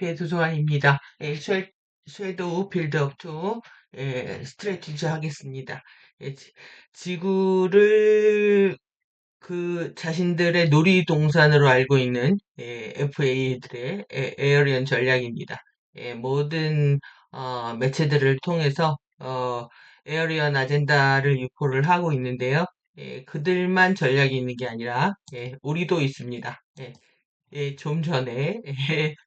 FA 도서관입니다. 섀도우 빌드업 투 스트레티지 하겠습니다. 지구를 그 자신들의 놀이동산으로 알고 있는 FA들의 에어리언 전략입니다. 모든 매체들을 통해서 에어리언 아젠다를 유포를 하고 있는데요. 그들만 전략이 있는 게 아니라 우리도 있습니다. 좀 전에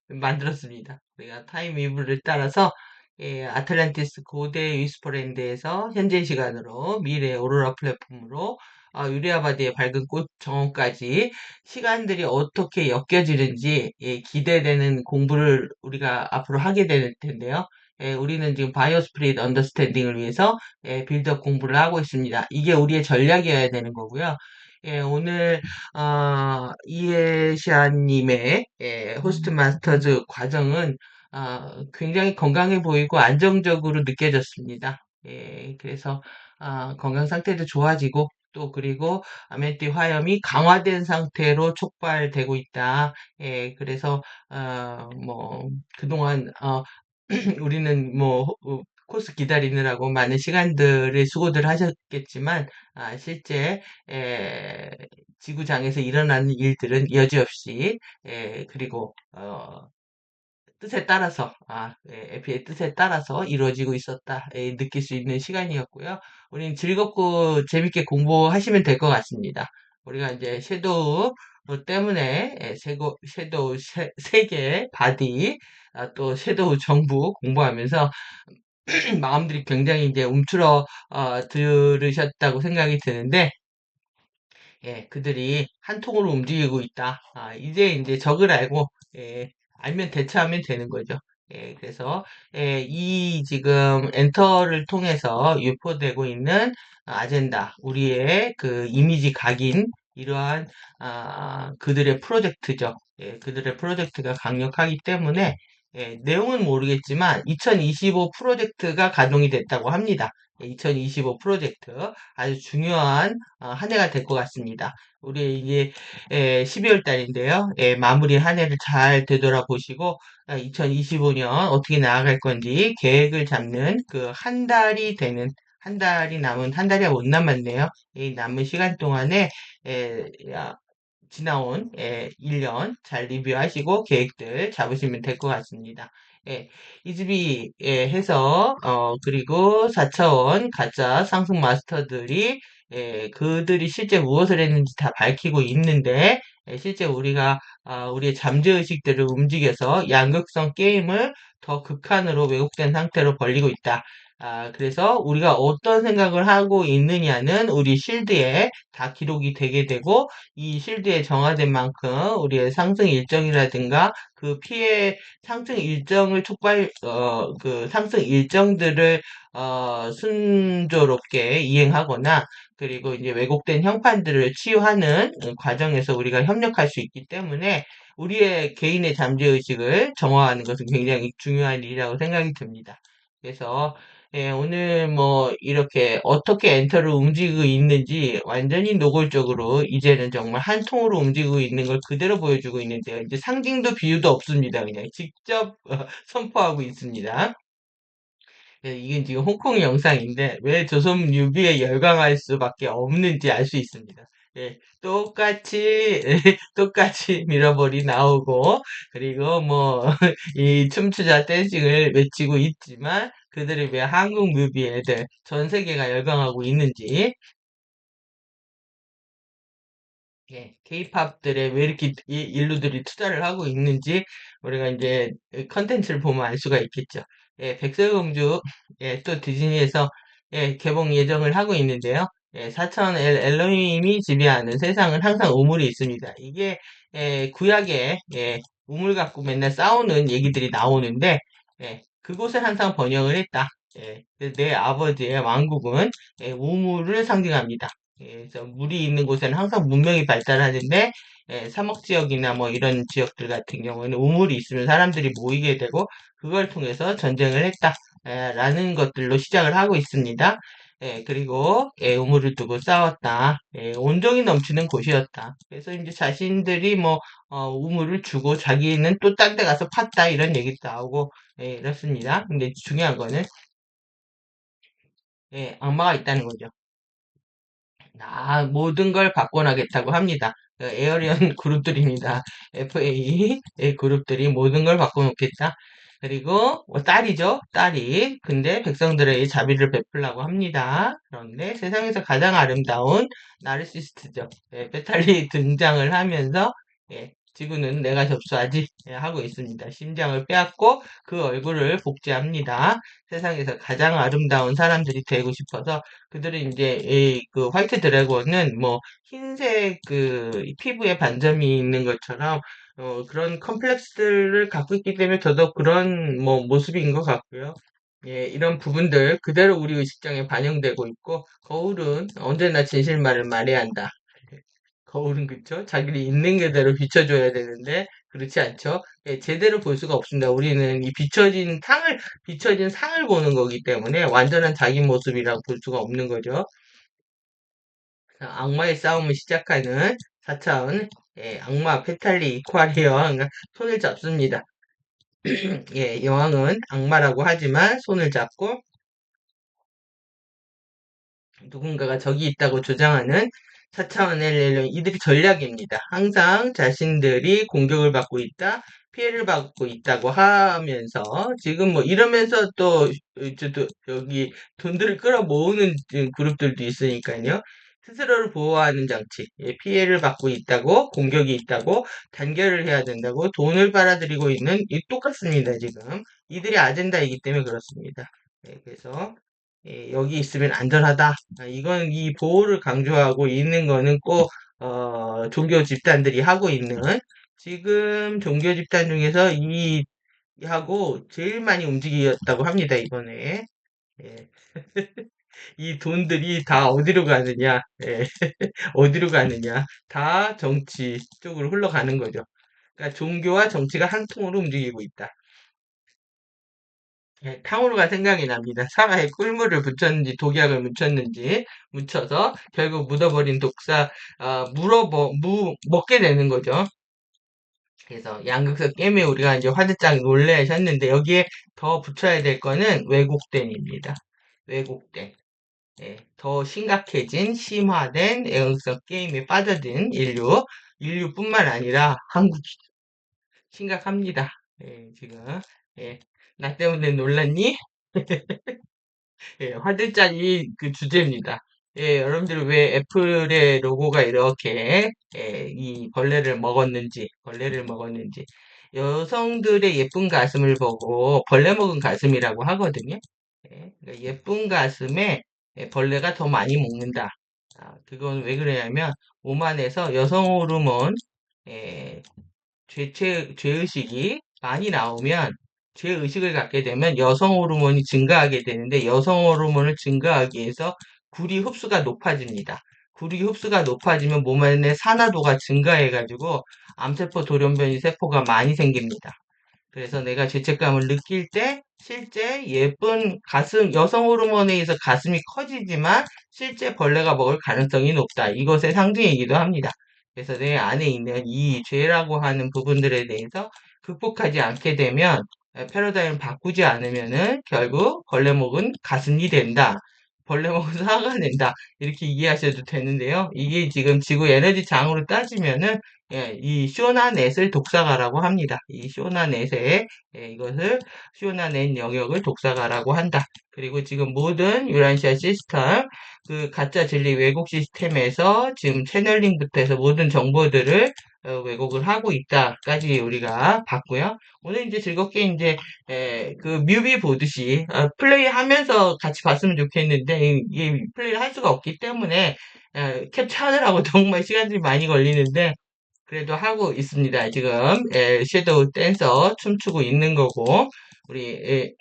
만들었습니다. 우리가 타임 위브를 따라서 아틀란티스 고대 위스퍼랜드에서 현재 시간으로 미래 오로라 플랫폼으로 유리아바드의 밝은 꽃 정원까지 시간들이 어떻게 엮여지는지 기대되는 공부를 우리가 앞으로 하게 될 텐데요. 우리는 지금 바이오 스프릿 언더스탠딩을 위해서 빌드업 공부를 하고 있습니다. 이게 우리의 전략이어야 되는 거고요. 오늘 이해시아님의 호스트 마스터즈 과정은 굉장히 건강해 보이고 안정적으로 느껴졌습니다. 그래서 건강 상태도 좋아지고 또 그리고 아멘티 화염이 강화된 상태로 촉발되고 있다. 그래서 뭐 그동안 우리는 뭐 코스 기다리느라고 많은 시간들을 수고들 하셨겠지만 실제 에, 지구장에서 일어나는 일들은 여지없이 그리고 뜻에 따라서 FA의 뜻에 따라서 이루어지고 있었다 느낄 수 있는 시간이었고요. 우리는 즐겁고 재밌게 공부하시면 될 것 같습니다. 우리가 이제 섀도우 때문에 섀도우 세계 바디 또 섀도우 정부 공부하면서 마음들이 굉장히 이제 움츠러 들으셨다고 생각이 드는데 그들이 한 통으로 움직이고 있다. 이제 적을 알고, 알면 대처하면 되는 거죠. 그래서, 이 지금 엔터를 통해서 유포되고 있는 아젠다, 우리의 그 이미지 각인, 이러한, 그들의 프로젝트죠. 그들의 프로젝트가 강력하기 때문에, 내용은 모르겠지만, 2025 프로젝트가 가동이 됐다고 합니다. 2025 프로젝트. 아주 중요한 한 해가 될 것 같습니다. 우리 이제 12월 달인데요. 마무리 한 해를 잘 되돌아보시고 2025년 어떻게 나아갈 건지 계획을 잡는 그 한 달이 되는 한 달이 남은 한 달이 못 남았네요. 이 남은 시간 동안에 지나온 1년 잘 리뷰하시고 계획들 잡으시면 될 것 같습니다. 이즈비 해서 그리고 4차원 가짜 상승 마스터들이 그들이 실제 무엇을 했는지 다 밝히고 있는데 실제 우리가 우리의 잠재의식들을 움직여서 양극성 게임을 더 극한으로 왜곡된 상태로 벌리고 있다. 그래서 우리가 어떤 생각을 하고 있느냐는 우리 실드에 다 기록이 되게 되고 이 실드에 정화된 만큼 우리의 상승 일정이라든가 그 피해 상승 일정을 그 상승 일정들을 순조롭게 이행하거나 그리고 이제 왜곡된 형판들을 치유하는 과정에서 우리가 협력할 수 있기 때문에 우리의 개인의 잠재의식을 정화하는 것은 굉장히 중요한 일이라고 생각이 듭니다. 그래서 오늘 뭐 이렇게 어떻게 엔터를 움직이고 있는지 완전히 노골적으로 이제는 정말 한 통으로 움직이고 있는 걸 그대로 보여주고 있는데요. 이제 상징도 비유도 없습니다. 그냥 직접 선포하고 있습니다. 이게 지금 홍콩 영상인데 왜 조선 뮤비에 열광할 수밖에 없는지 알 수 있습니다. 똑같이 똑같이 밀어버리 나오고 그리고 뭐 이 춤추자 댄싱을 외치고 있지만 그들이 왜 한국 뮤비 애들 전 세계가 열광하고 있는지 케이팝들에 왜 이렇게 인류들이 투자를 하고 있는지 우리가 이제 컨텐츠를 보면 알 수가 있겠죠. 백설공주 또 디즈니에서 개봉 예정을 하고 있는데요. 사천 엘로힘이 지배하는 세상은 항상 우물이 있습니다. 이게 구약에 우물 갖고 맨날 싸우는 얘기들이 나오는데 그곳을 항상 번영을 했다. 내 아버지의 왕국은 우물을 상징합니다. 그래서 물이 있는 곳에는 항상 문명이 발달하는데 사막 지역이나 뭐 이런 지역들 같은 경우에는 우물이 있으면 사람들이 모이게 되고 그걸 통해서 전쟁을 했다 라는 것들로 시작을 하고 있습니다. 그리고 우물을 두고 싸웠다. 온정이 넘치는 곳이었다. 그래서 이제 자신들이 뭐 우물을 주고 자기는 또 딴 데 가서 팠다 이런 얘기도 나오고 이렇습니다. 근데 중요한 거는 악마가 있다는 거죠. 모든 걸 바꿔나겠다고 합니다. 에어리언 그룹들입니다. FA 그룹들이 모든 걸 바꿔놓겠다. 그리고 뭐 딸이죠. 딸이. 근데 백성들에게 자비를 베풀라고 합니다. 그런데 세상에서 가장 아름다운 나르시스트죠. 페탈리 등장을 하면서 지구는 내가 접수하지 하고 있습니다. 심장을 빼앗고 그 얼굴을 복제합니다. 세상에서 가장 아름다운 사람들이 되고 싶어서 그들은 이제 그 화이트 드래곤은 뭐 흰색 그 피부에 반점이 있는 것처럼 그런 컴플렉스를 갖고 있기 때문에 더더욱 그런 뭐 모습인 것 같고요. 이런 부분들 그대로 우리 의식장에 반영되고 있고 거울은 언제나 진실만을 말해야 한다. 거울은 그쵸? 자기를 있는 그대로 비춰줘야 되는데 그렇지 않죠? 제대로 볼 수가 없습니다. 우리는 이 비춰진 상을 보는 거기 때문에 완전한 자기 모습이라고 볼 수가 없는 거죠. 악마의 싸움을 시작하는 4차원 악마 페탈리 이퀄의 여왕은 손을 잡습니다. 여왕은 악마라고 하지만 손을 잡고 누군가가 적이 있다고 주장하는 4차원의 렐름, 이들이 전략입니다. 항상 자신들이 공격을 받고 있다, 피해를 받고 있다고 하면서, 지금 뭐 이러면서 또, 여기 돈들을 끌어모으는 그룹들도 있으니까요. 스스로를 보호하는 장치, 피해를 받고 있다고, 공격이 있다고, 단결을 해야 된다고, 돈을 빨아들이고 있는, 이 똑같습니다, 지금. 이들의 아젠다이기 때문에 그렇습니다. 그래서, 여기 있으면 안전하다. 이건 이 보호를 강조하고 있는 거는 꼭 종교 집단들이 하고 있는 지금 종교 집단 중에서 이 하고 제일 많이 움직였다고 합니다, 이번에. 예. 이 돈들이 다 어디로 가느냐, 어디로 가느냐, 다 정치 쪽으로 흘러가는 거죠. 그러니까 종교와 정치가 한 통으로 움직이고 있다. 탕후루가 생각이 납니다. 사과에 꿀물을 묻혔는지 독약을 묻혀서 결국 묻어버린 독사 먹게 되는 거죠. 그래서 양극석 게임에 우리가 이제 화들짝 놀라셨는데 여기에 더 붙여야 될 거는 왜곡된입니다. 왜곡된. 더 심각해진 심화된 양극석 게임에 빠져든 인류뿐만 아니라 한국 심각합니다. 지금 나 때문에 놀랐니? 화들짝이 그 주제입니다. 여러분들 왜 애플의 로고가 이렇게 이 벌레를 먹었는지 여성들의 예쁜 가슴을 보고 벌레 먹은 가슴이라고 하거든요. 그러니까 예쁜 가슴에 벌레가 더 많이 먹는다. 그건 왜 그러냐면 몸 안에서 여성 호르몬 에, 죄의식이 많이 나오면 죄의식을 갖게 되면 여성 호르몬이 증가하게 되는데 여성 호르몬을 증가하기 위해서 구리 흡수가 높아집니다. 구리 흡수가 높아지면 몸 안에 산화도가 증가해가지고 암세포, 돌연변이 세포가 많이 생깁니다. 그래서 내가 죄책감을 느낄 때 실제 예쁜 가슴, 여성 호르몬에 의해서 가슴이 커지지만 실제 벌레가 먹을 가능성이 높다. 이것의 상징이기도 합니다. 그래서 내 안에 있는 이 죄라고 하는 부분들에 대해서 극복하지 않게 되면 패러다임을 바꾸지 않으면은 결국 벌레 먹은 가슴이 된다. 벌레 먹은 사과가 된다. 이렇게 이해하셔도 되는데요. 이게 지금 지구 에너지 장으로 따지면은 이 쇼나넷을 독사가라고 합니다. 이 쇼나넷의 이것을 쇼나넷 영역을 독사가라고 한다. 그리고 지금 모든 유란시아 시스템, 그 가짜 진리 왜곡 시스템에서 지금 채널링부터 해서 모든 정보들을 왜곡을 하고 있다까지 우리가 봤고요. 오늘 이제 즐겁게 이제 그 뮤비 보듯이 플레이하면서 같이 봤으면 좋겠는데 이 플레이를 할 수가 없기 때문에 캡처하느라고 정말 시간이 많이 걸리는데 그래도 하고 있습니다. 지금 섀도우 댄서 춤추고 있는 거고 우리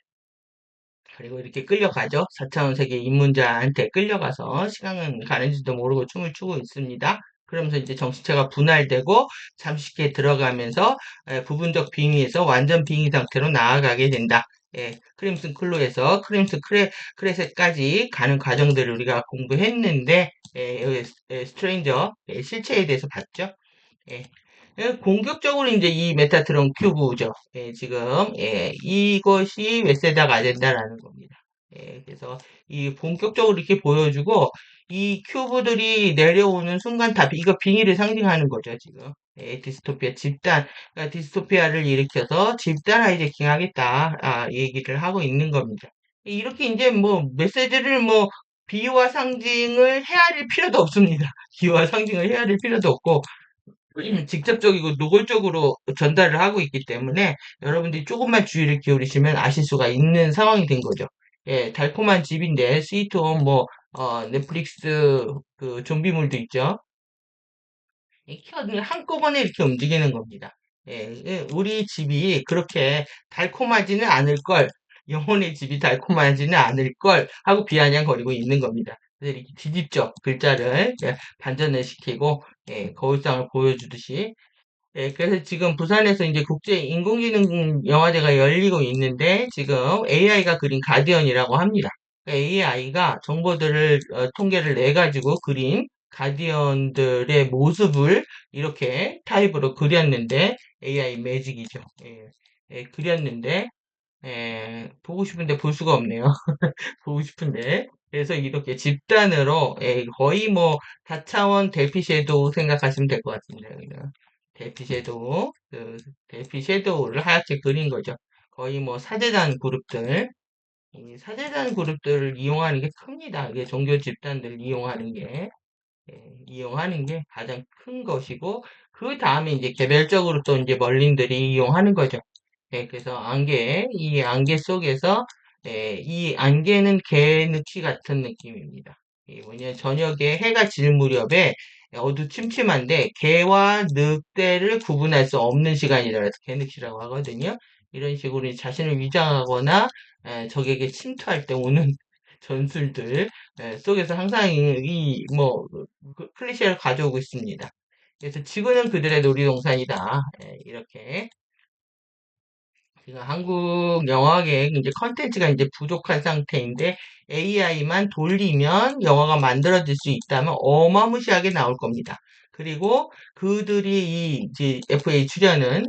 그리고 이렇게 끌려가죠. 4차원 세계 입문자한테 끌려가서 시간은 가는지도 모르고 춤을 추고 있습니다. 그러면서 이제 정신체가 분할되고 잠식기에 들어가면서 부분적 빙의에서 완전 빙의 상태로 나아가게 된다. 크림슨 클로에서 크레셋까지 가는 과정들을 우리가 공부했는데, 여기 스트레인저 실체에 대해서 봤죠. 예. 공격적으로 이제 이 메타트론 큐브죠. 지금 이것이 웨세닥 아젠다라는 겁니다. 그래서 이 본격적으로 이렇게 보여주고 이 큐브들이 내려오는 순간 다 이거 빙의를 상징하는 거죠, 지금. 디스토피아 집단, 그러니까 디스토피아를 일으켜서 집단 하이제킹 하겠다, 얘기를 하고 있는 겁니다. 이렇게 이제 뭐 메시지를 뭐 비유와 상징을 헤아릴 필요도 없습니다. 비유와 상징을 헤아릴 필요도 없고 직접적이고 노골적으로 전달을 하고 있기 때문에 여러분들이 조금만 주의를 기울이시면 아실 수가 있는 상황이 된 거죠. 달콤한 집인데 스위트홈 뭐 넷플릭스 그 좀비물도 있죠. 이렇게 한꺼번에 이렇게 움직이는 겁니다. 우리 집이 그렇게 달콤하지는 않을 걸, 영혼의 집이 달콤하지는 않을 걸 하고 비아냥거리고 있는 겁니다. 그래서 이렇게 뒤집죠. 글자를 반전을 시키고 거울상을 보여주듯이 그래서 지금 부산에서 이제 국제 인공지능 영화제가 열리고 있는데 지금 AI가 그린 가디언이라고 합니다. AI가 정보들을 통계를 내 가지고 그린 가디언들의 모습을 이렇게 타입으로 그렸는데 AI 매직이죠. 그렸는데 보고 싶은데 볼 수가 없네요. 보고 싶은데. 그래서 이렇게 집단으로 거의 뭐 다차원 대피 섀도우 생각하시면 될 것 같습니다. 여기는. 대피 섀도우, 대피 섀도우를 하얗게 그린 거죠. 거의 뭐 사제단 그룹들, 이 사제단 그룹들을 이용하는 게 큽니다. 이게 종교 집단들을 이용하는 게 가장 큰 것이고, 그 다음에 이제 개별적으로 또 이제 멀린들이 이용하는 거죠. 그래서 이 안개 속에서, 이 안개는 개늑시 같은 느낌입니다. 뭐냐, 저녁에 해가 질 무렵에 어두침침한데, 개와 늑대를 구분할 수 없는 시간이라 해서 개늑시라고 하거든요. 이런 식으로 자신을 위장하거나, 적에게 침투할 때 오는 전술들, 속에서 항상 뭐, 클리셰를 가져오고 있습니다. 그래서 지구는 그들의 놀이동산이다. 이렇게. 지금 한국 영화계 이제 컨텐츠가 이제 부족한 상태인데 AI만 돌리면 영화가 만들어질 수 있다면 어마무시하게 나올 겁니다. 그리고 그들이 이 이제 FA 출연은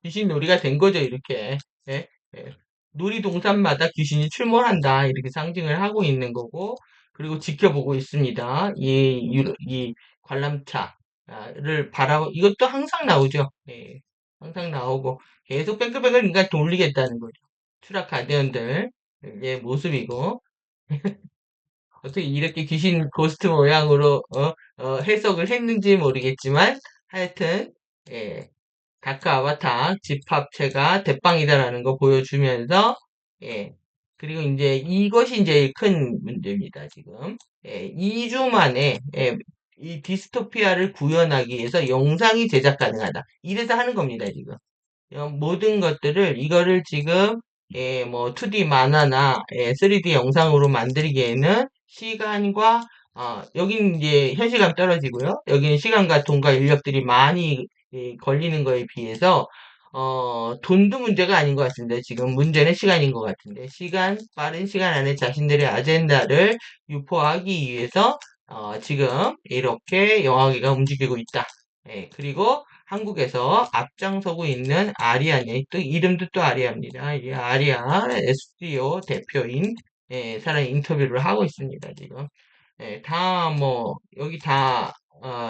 귀신놀이가 된 거죠, 이렇게. 예, 예. 놀이동산마다 귀신이 출몰한다, 이렇게 상징을 하고 있는 거고, 그리고 지켜보고 있습니다. 이 관람차를 이것도 항상 나오죠. 항상 나오고, 계속 뺑글뺑글 인간 돌리겠다는 거죠. 추락 가디언들의 모습이고, 어떻게 이렇게 귀신 고스트 모양으로, 해석을 했는지 모르겠지만, 하여튼, 예, 다크 아바타 집합체가 대빵이다라는 거 보여주면서 예 그리고 이제 이것이 이제 큰 문제입니다 지금 2주 만에 이 디스토피아를 구현하기 위해서 영상이 제작 가능하다 이래서 하는 겁니다 지금 모든 것들을 이거를 지금 뭐 2D 만화나 3D 영상으로 만들기에는 시간과 여기는 이제 현실감 떨어지고요. 여기는 시간과 돈과 인력들이 많이 걸리는 거에 비해서 돈도 문제가 아닌 것 같습니다. 지금 문제는 시간인 것 같은데 빠른 시간 안에 자신들의 아젠다를 유포하기 위해서 지금 이렇게 영화계가 움직이고 있다. 그리고 한국에서 앞장서고 있는 아리아네, 또 이름도 또 아리아입니다. 이 아리아 SDO 대표인 사람 인터뷰를 하고 있습니다. 지금 여기 다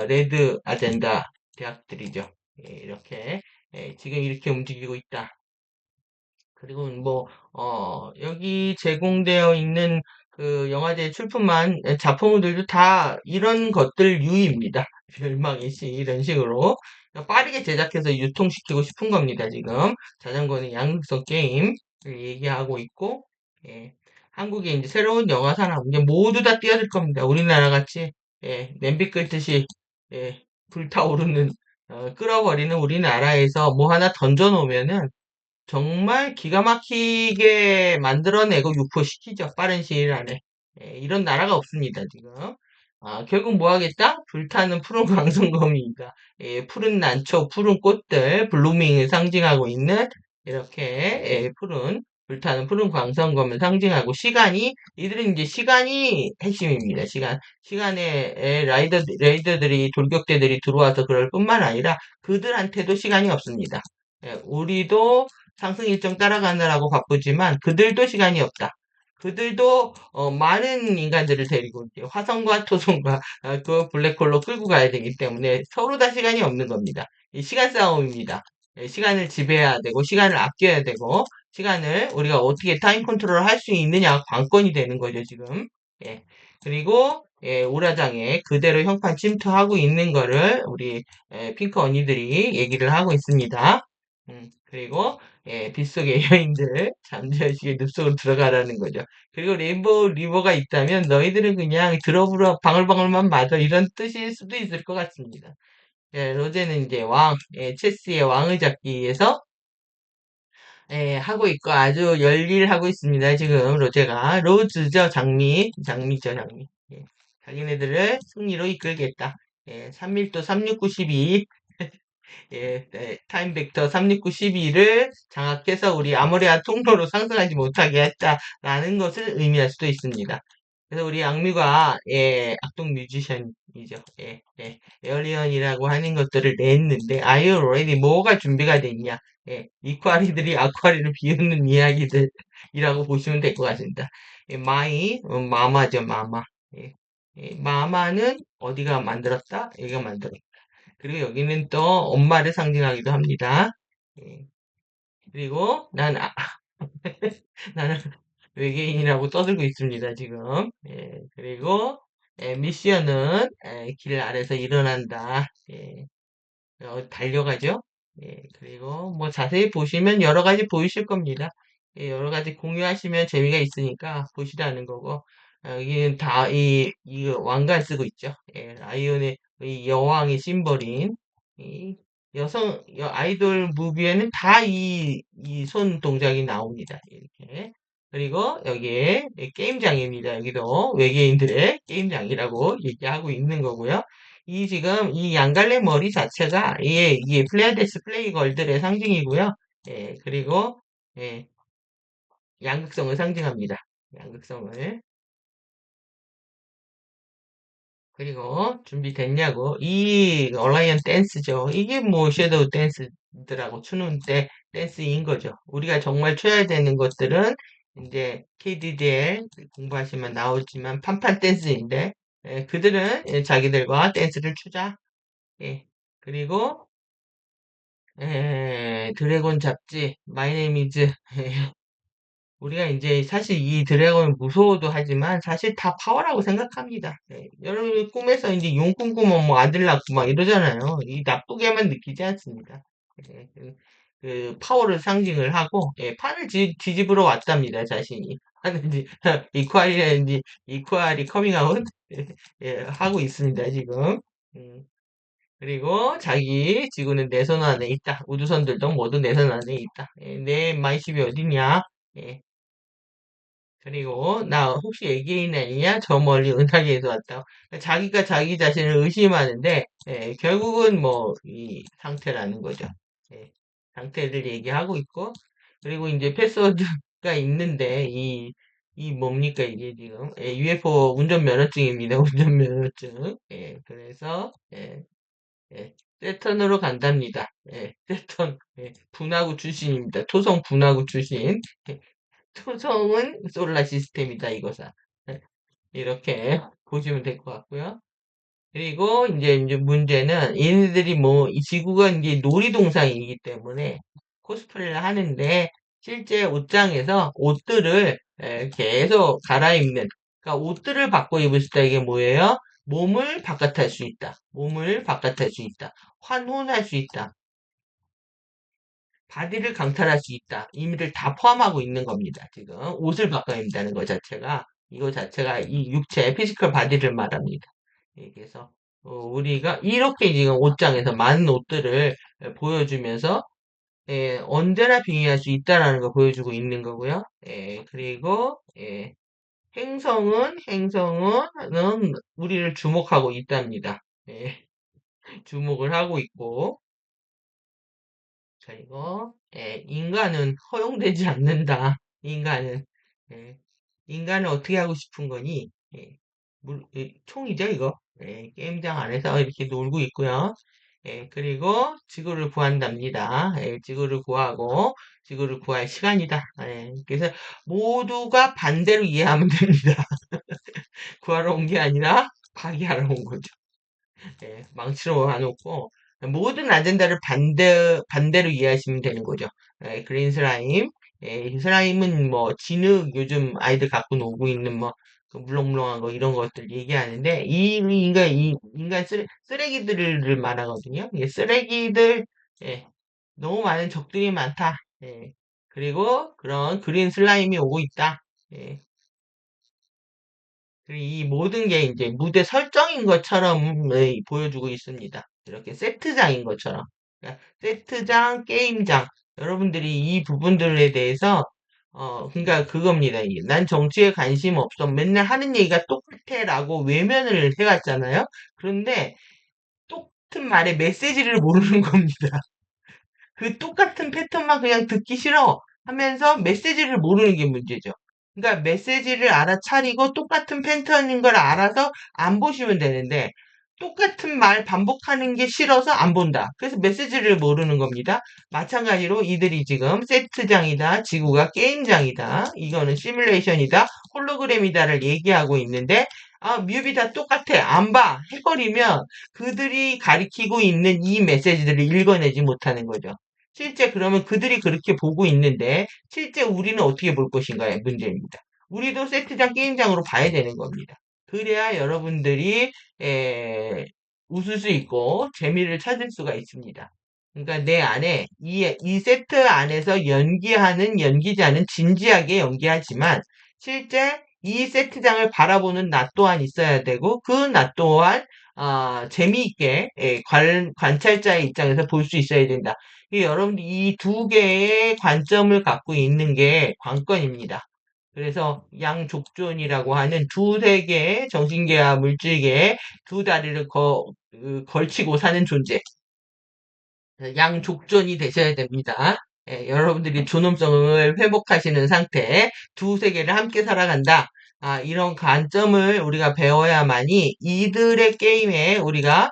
레드 아젠다 대학들이죠. 이렇게 지금 이렇게 움직이고 있다. 그리고 뭐, 여기 제공되어 있는 그 영화제 출품한 작품들도 다 이런 것들 유의입니다. 멸망의 시, 이런 식으로. 빠르게 제작해서 유통시키고 싶은 겁니다, 지금. 자전거는 양극성 게임을 얘기하고 있고, 예. 한국에 이제 새로운 영화 산업, 이제 모두 다 뛰어들 겁니다. 우리나라 같이, 냄비 끓듯이, 불타오르는, 끓어버리는 우리나라에서 뭐 하나 던져놓으면은 정말 기가 막히게 만들어내고 유포시키죠. 빠른 시일 안에. 이런 나라가 없습니다, 지금. 결국 뭐 하겠다? 불타는 푸른 광선검이니까. 푸른 난초, 푸른 꽃들, 블루밍을 상징하고 있는 이렇게 불타는 푸른 광선검을 상징하고 이들은 이제 시간이 핵심입니다. 시간에 레이더들이 돌격대들이 들어와서 그럴 뿐만 아니라 그들한테도 시간이 없습니다. 우리도 상승 일정 따라가느라고 바쁘지만 그들도 시간이 없다. 그들도 많은 인간들을 데리고 이제 화성과 토성과 그 블랙홀로 끌고 가야 되기 때문에 서로 다 시간이 없는 겁니다. 이 시간 싸움입니다. 시간을 지배해야 되고 시간을 아껴야 되고 시간을 우리가 어떻게 타임 컨트롤 할 수 있느냐가 관건이 되는 거죠, 지금. 예. 그리고 우라장에 그대로 형판 침투하고 있는 거를 우리 핑크 언니들이 얘기를 하고 있습니다. 그리고 빗속의 여인들 잠재의식의 늪속으로 들어가라는 거죠. 그리고 레인보우 리버가 있다면 너희들은 그냥 들어불어 방울방울만 맞아 이런 뜻일 수도 있을 것 같습니다. 로제는 이제 체스의 왕을 잡기 위해서 하고 있고 아주 열일하고 있습니다. 지금 로제가 로즈죠, 장미죠, 장미. 자기네들을 승리로 이끌겠다. 3밀도 36912 타임 벡터 36912를 장악해서 우리 아모레아 통로로 상승하지 못하게 했다라는 것을 의미할 수도 있습니다. 그래서 우리 악뮤가 악동 뮤지션이죠. 에어리언이라고 하는 것들을 냈는데 Are you ready? 뭐가 준비가 됐냐? 이퀄리들이 아쿠아리를 비웃는 이야기들이라고 보시면 될 것 같습니다. 마마죠, 마마. 마마는 어디가 만들었다? 얘가 만들었다. 그리고 여기는 또 엄마를 상징하기도 합니다. 예, 그리고 나는 외계인이라고 떠들고 있습니다, 지금. 그리고 미션은 길 아래서 일어난다. 달려가죠. 그리고 뭐 자세히 보시면 여러 가지 보이실 겁니다. 여러 가지 공유하시면 재미가 있으니까 보시라는 거고. 여기는 이 왕관 쓰고 있죠. 라이온의 이 여왕의 심벌인 이 아이돌 무비에는 다 이 손 동작이 나옵니다. 이렇게. 그리고 여기에 게임장입니다. 여기도 외계인들의 게임장이라고 얘기하고 있는 거고요. 지금 이 양갈래 머리 자체가 이게 플레이데스 플레이걸들의 상징이고요. 그리고 예, 양극성을 상징합니다. 양극성을. 그리고 준비됐냐고. 이 얼라이언 댄스죠. 이게 뭐 섀도우 댄스들하고 추는 댄스인 거죠. 우리가 정말 쳐야 되는 것들은 이제 KDDL 공부하시면 나오지만 판판 댄스인데 그들은 자기들과 댄스를 추자. 예. 그리고 드래곤 잡지 마이 네임 이즈 우리가 이제 사실 이 드래곤은 무서워도 하지만 사실 다 파워라고 생각합니다. 여러분 꿈에서 이제 용 꿈꾸면 뭐 아들 낳고 막 이러잖아요. 이 나쁘게만 느끼지 않습니다. 그 파워를 상징을 하고 판을 뒤집으러 왔답니다. 자신이 하는지 이퀄이 커밍아웃 하고 있습니다. 지금. 음. 그리고 자기 지구는 내 손 안에 있다. 우주선들도 모두 내 손 안에 있다. 내 마이십이 어디냐? 예. 그리고 나 혹시 외계인 아니냐? 저 멀리 은하계에서 왔다. 자기가 자기 자신을 의심하는데 결국은 뭐 이 상태라는 거죠. 예, 상태를 얘기하고 있고 그리고 이제 패스워드가 있는데 이 뭡니까 이게 지금 UFO 운전면허증입니다. 운전면허증. 그래서 세턴으로 간답니다. 세턴 분화구 출신입니다. 토성 분화구 출신. 토성은 솔라 시스템이다 이거사. 이렇게 보시면 될 것 같고요. 그리고 이제 문제는 얘네들이 뭐 이 지구가 이제 놀이동산이기 때문에 코스프레를 하는데 실제 옷장에서 옷들을 계속 갈아입는 그러니까 옷들을 바꿔 입을 수 있다. 이게 뭐예요? 몸을 바깥할 수 있다. 몸을 바깥할 수 있다. 환혼할 수 있다. 바디를 강탈할 수 있다. 의미를 다 포함하고 있는 겁니다. 지금 옷을 바꿔 입는다는 것 자체가 이거 자체가 이 육체 피지컬 바디를 말합니다. 그래서 우리가 이렇게 지금 옷장에서 많은 옷들을 보여주면서 언제나 빙의할 수 있다라는 걸 보여주고 있는 거고요. 그리고 행성은 우리를 주목하고 있답니다. 주목을 하고 있고 그리고 인간은 허용되지 않는다. 인간은 예, 인간은 어떻게 하고 싶은 거니? 총이죠 이거. 게임장 안에서 이렇게 놀고 있고요. 그리고 지구를 구한답니다. 지구를 구하고 지구를 구할 시간이다. 그래서 모두가 반대로 이해하면 됩니다. 구하러 온 게 아니라 파괴하러 온 거죠. 망치로 와놓고 모든 아젠다를 반대로 이해하시면 되는 거죠. 그린 슬라임. 이 슬라임은 뭐 진흙 요즘 아이들 갖고 놀고 있는 뭐그 물렁물렁한 거 이런 것들 얘기하는데 이 인간 쓰레기들을 말하거든요. 쓰레기들 예, 너무 많은 적들이 많다. 그리고 그런 그린 슬라임이 오고 있다. 예, 그리고 이 모든 게 이제 무대 설정인 것처럼 보여주고 있습니다. 이렇게 세트장인 것처럼. 그러니까 세트장, 게임장. 여러분들이 이 부분들에 대해서, 그러니까 그겁니다. 이게. 난 정치에 관심 없어. 맨날 하는 얘기가 똑같아. 라고 외면을 해왔잖아요. 그런데 똑같은 말에 메시지를 모르는 겁니다. 그 똑같은 패턴만 그냥 듣기 싫어 하면서 메시지를 모르는 게 문제죠. 그러니까 메시지를 알아차리고 똑같은 패턴인 걸 알아서 안 보시면 되는데 똑같은 말 반복하는 게 싫어서 안 본다. 그래서 메시지를 모르는 겁니다. 마찬가지로 이들이 지금 세트장이다, 지구가 게임장이다, 이거는 시뮬레이션이다, 홀로그램이다를 얘기하고 있는데 뮤비 다 똑같아. 안 봐. 해버리면 그들이 가리키고 있는 이 메시지들을 읽어내지 못하는 거죠. 실제 그러면 그들이 그렇게 보고 있는데 실제 우리는 어떻게 볼 것인가의 문제입니다. 우리도 세트장 게임장으로 봐야 되는 겁니다. 그래야 여러분들이 웃을 수 있고 재미를 찾을 수가 있습니다. 그러니까 내 안에 이 세트 안에서 연기하는 연기자는 진지하게 연기하지만 실제 이 세트장을 바라보는 나 또한 있어야 되고 그 나 또한 재미있게 관찰자의 입장에서 볼 수 있어야 된다. 여러분들 이 두 개의 관점을 갖고 있는 게 관건입니다. 그래서 양족존이라고 하는 두세 개의 정신계와 물질계의 두 다리를 걸치고 사는 존재. 양족존이 되셔야 됩니다. 여러분들이 존엄성을 회복하시는 상태, 두세 개를 함께 살아간다. 이런 관점을 우리가 배워야만이 이들의 게임에 우리가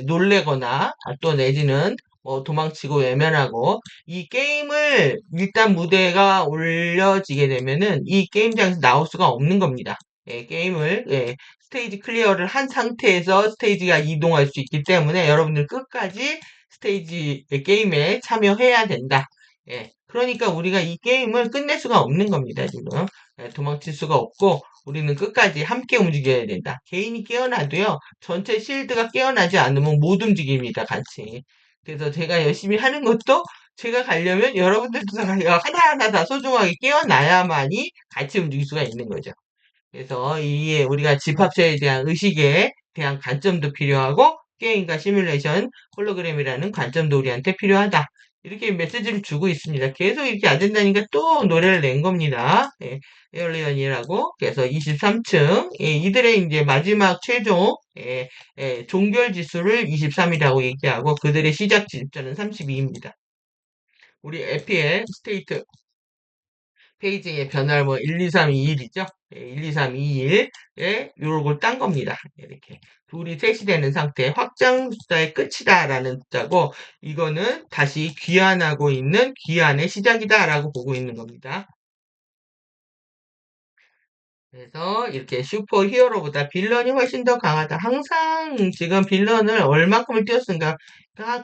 놀래거나 또 내지는 뭐 도망치고 외면하고 이 게임을 일단 무대가 올려지게 되면은 이 게임장에서 나올 수가 없는 겁니다. 게임을 스테이지 클리어를 한 상태에서 스테이지가 이동할 수 있기 때문에 여러분들 끝까지 스테이지 게임에 참여해야 된다. 그러니까 우리가 이 게임을 끝낼 수가 없는 겁니다, 지금. 도망칠 수가 없고, 우리는 끝까지 함께 움직여야 된다. 개인이 깨어나도요, 전체 실드가 깨어나지 않으면 못 움직입니다, 같이. 그래서 제가 열심히 하는 것도 제가 가려면 여러분들도 하나하나 다 소중하게 깨어나야만이 같이 움직일 수가 있는 거죠. 그래서 이게 우리가 집합체에 대한 의식에 대한 관점도 필요하고 게임과 시뮬레이션 홀로그램이라는 관점도 우리한테 필요하다. 이렇게 메시지를 주고 있습니다. 계속 이렇게 안 된다니까 또 노래를 낸 겁니다. 에얼리언이라고. 그래서 23층. 이들의 이제 마지막 최종 종결 지수를 23이라고 얘기하고 그들의 시작 지점은 32입니다. 우리 에피의 스테이트 페이지의 변화를 뭐 1, 2, 3, 2, 1이죠. 1, 2, 3, 2, 1에 요걸 딴 겁니다. 이렇게 둘이 셋이 되는 상태 확장 숫자의 끝이다라는 숫자고 이거는 다시 귀환하고 있는 귀환의 시작이다라고 보고 있는 겁니다. 그래서 이렇게 슈퍼 히어로보다 빌런이 훨씬 더 강하다. 항상 지금 빌런을 얼마큼을 뛰었는가?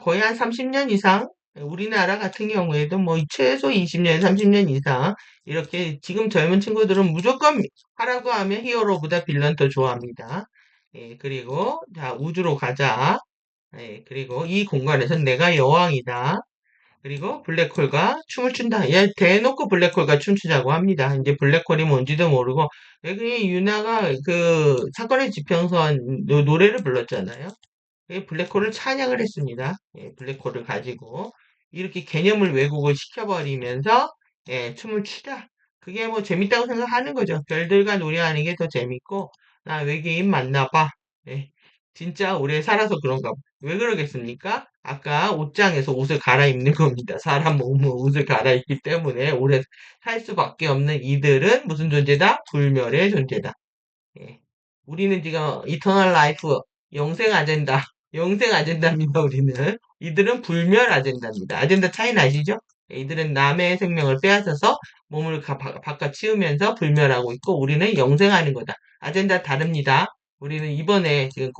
거의 한 30년 이상? 우리나라 같은 경우에도 뭐 최소 20년, 30년 이상 이렇게 지금 젊은 친구들은 무조건 하라고 하면 히어로보다 빌런 더 좋아합니다. 그리고 자 우주로 가자. 그리고 이 공간에선 내가 여왕이다. 그리고 블랙홀과 춤을 춘다. 얘 대놓고 블랙홀과 춤추자고 합니다. 이제 블랙홀이 뭔지도 모르고 여기 유나가 그 사건의 지평선 노래를 불렀잖아요. 블랙홀을 찬양을 했습니다. 블랙홀을 가지고 이렇게 개념을 왜곡을 시켜버리면서 춤을 추자. 그게 뭐 재밌다고 생각하는 거죠. 별들과 노래하는 게 더 재밌고 나 외계인 맞나 봐. 진짜 오래 살아서 그런가 봐. 왜 그러겠습니까? 아까 옷장에서 옷을 갈아입는 겁니다. 사람 몸은 옷을 갈아입기 때문에 오래 살 수밖에 없는 이들은 무슨 존재다? 불멸의 존재다. 예. 우리는 지금 이터널 라이프, 영생 아젠다, 영생 아젠다입니다, 우리는. 이들은 불멸 아젠다입니다. 아젠다 차이 나시죠? 예, 이들은 남의 생명을 빼앗아서 몸을 바꿔 치우면서 불멸하고 있고, 우리는 영생하는 거다. 아젠다 다릅니다. 우리는 이번에 지금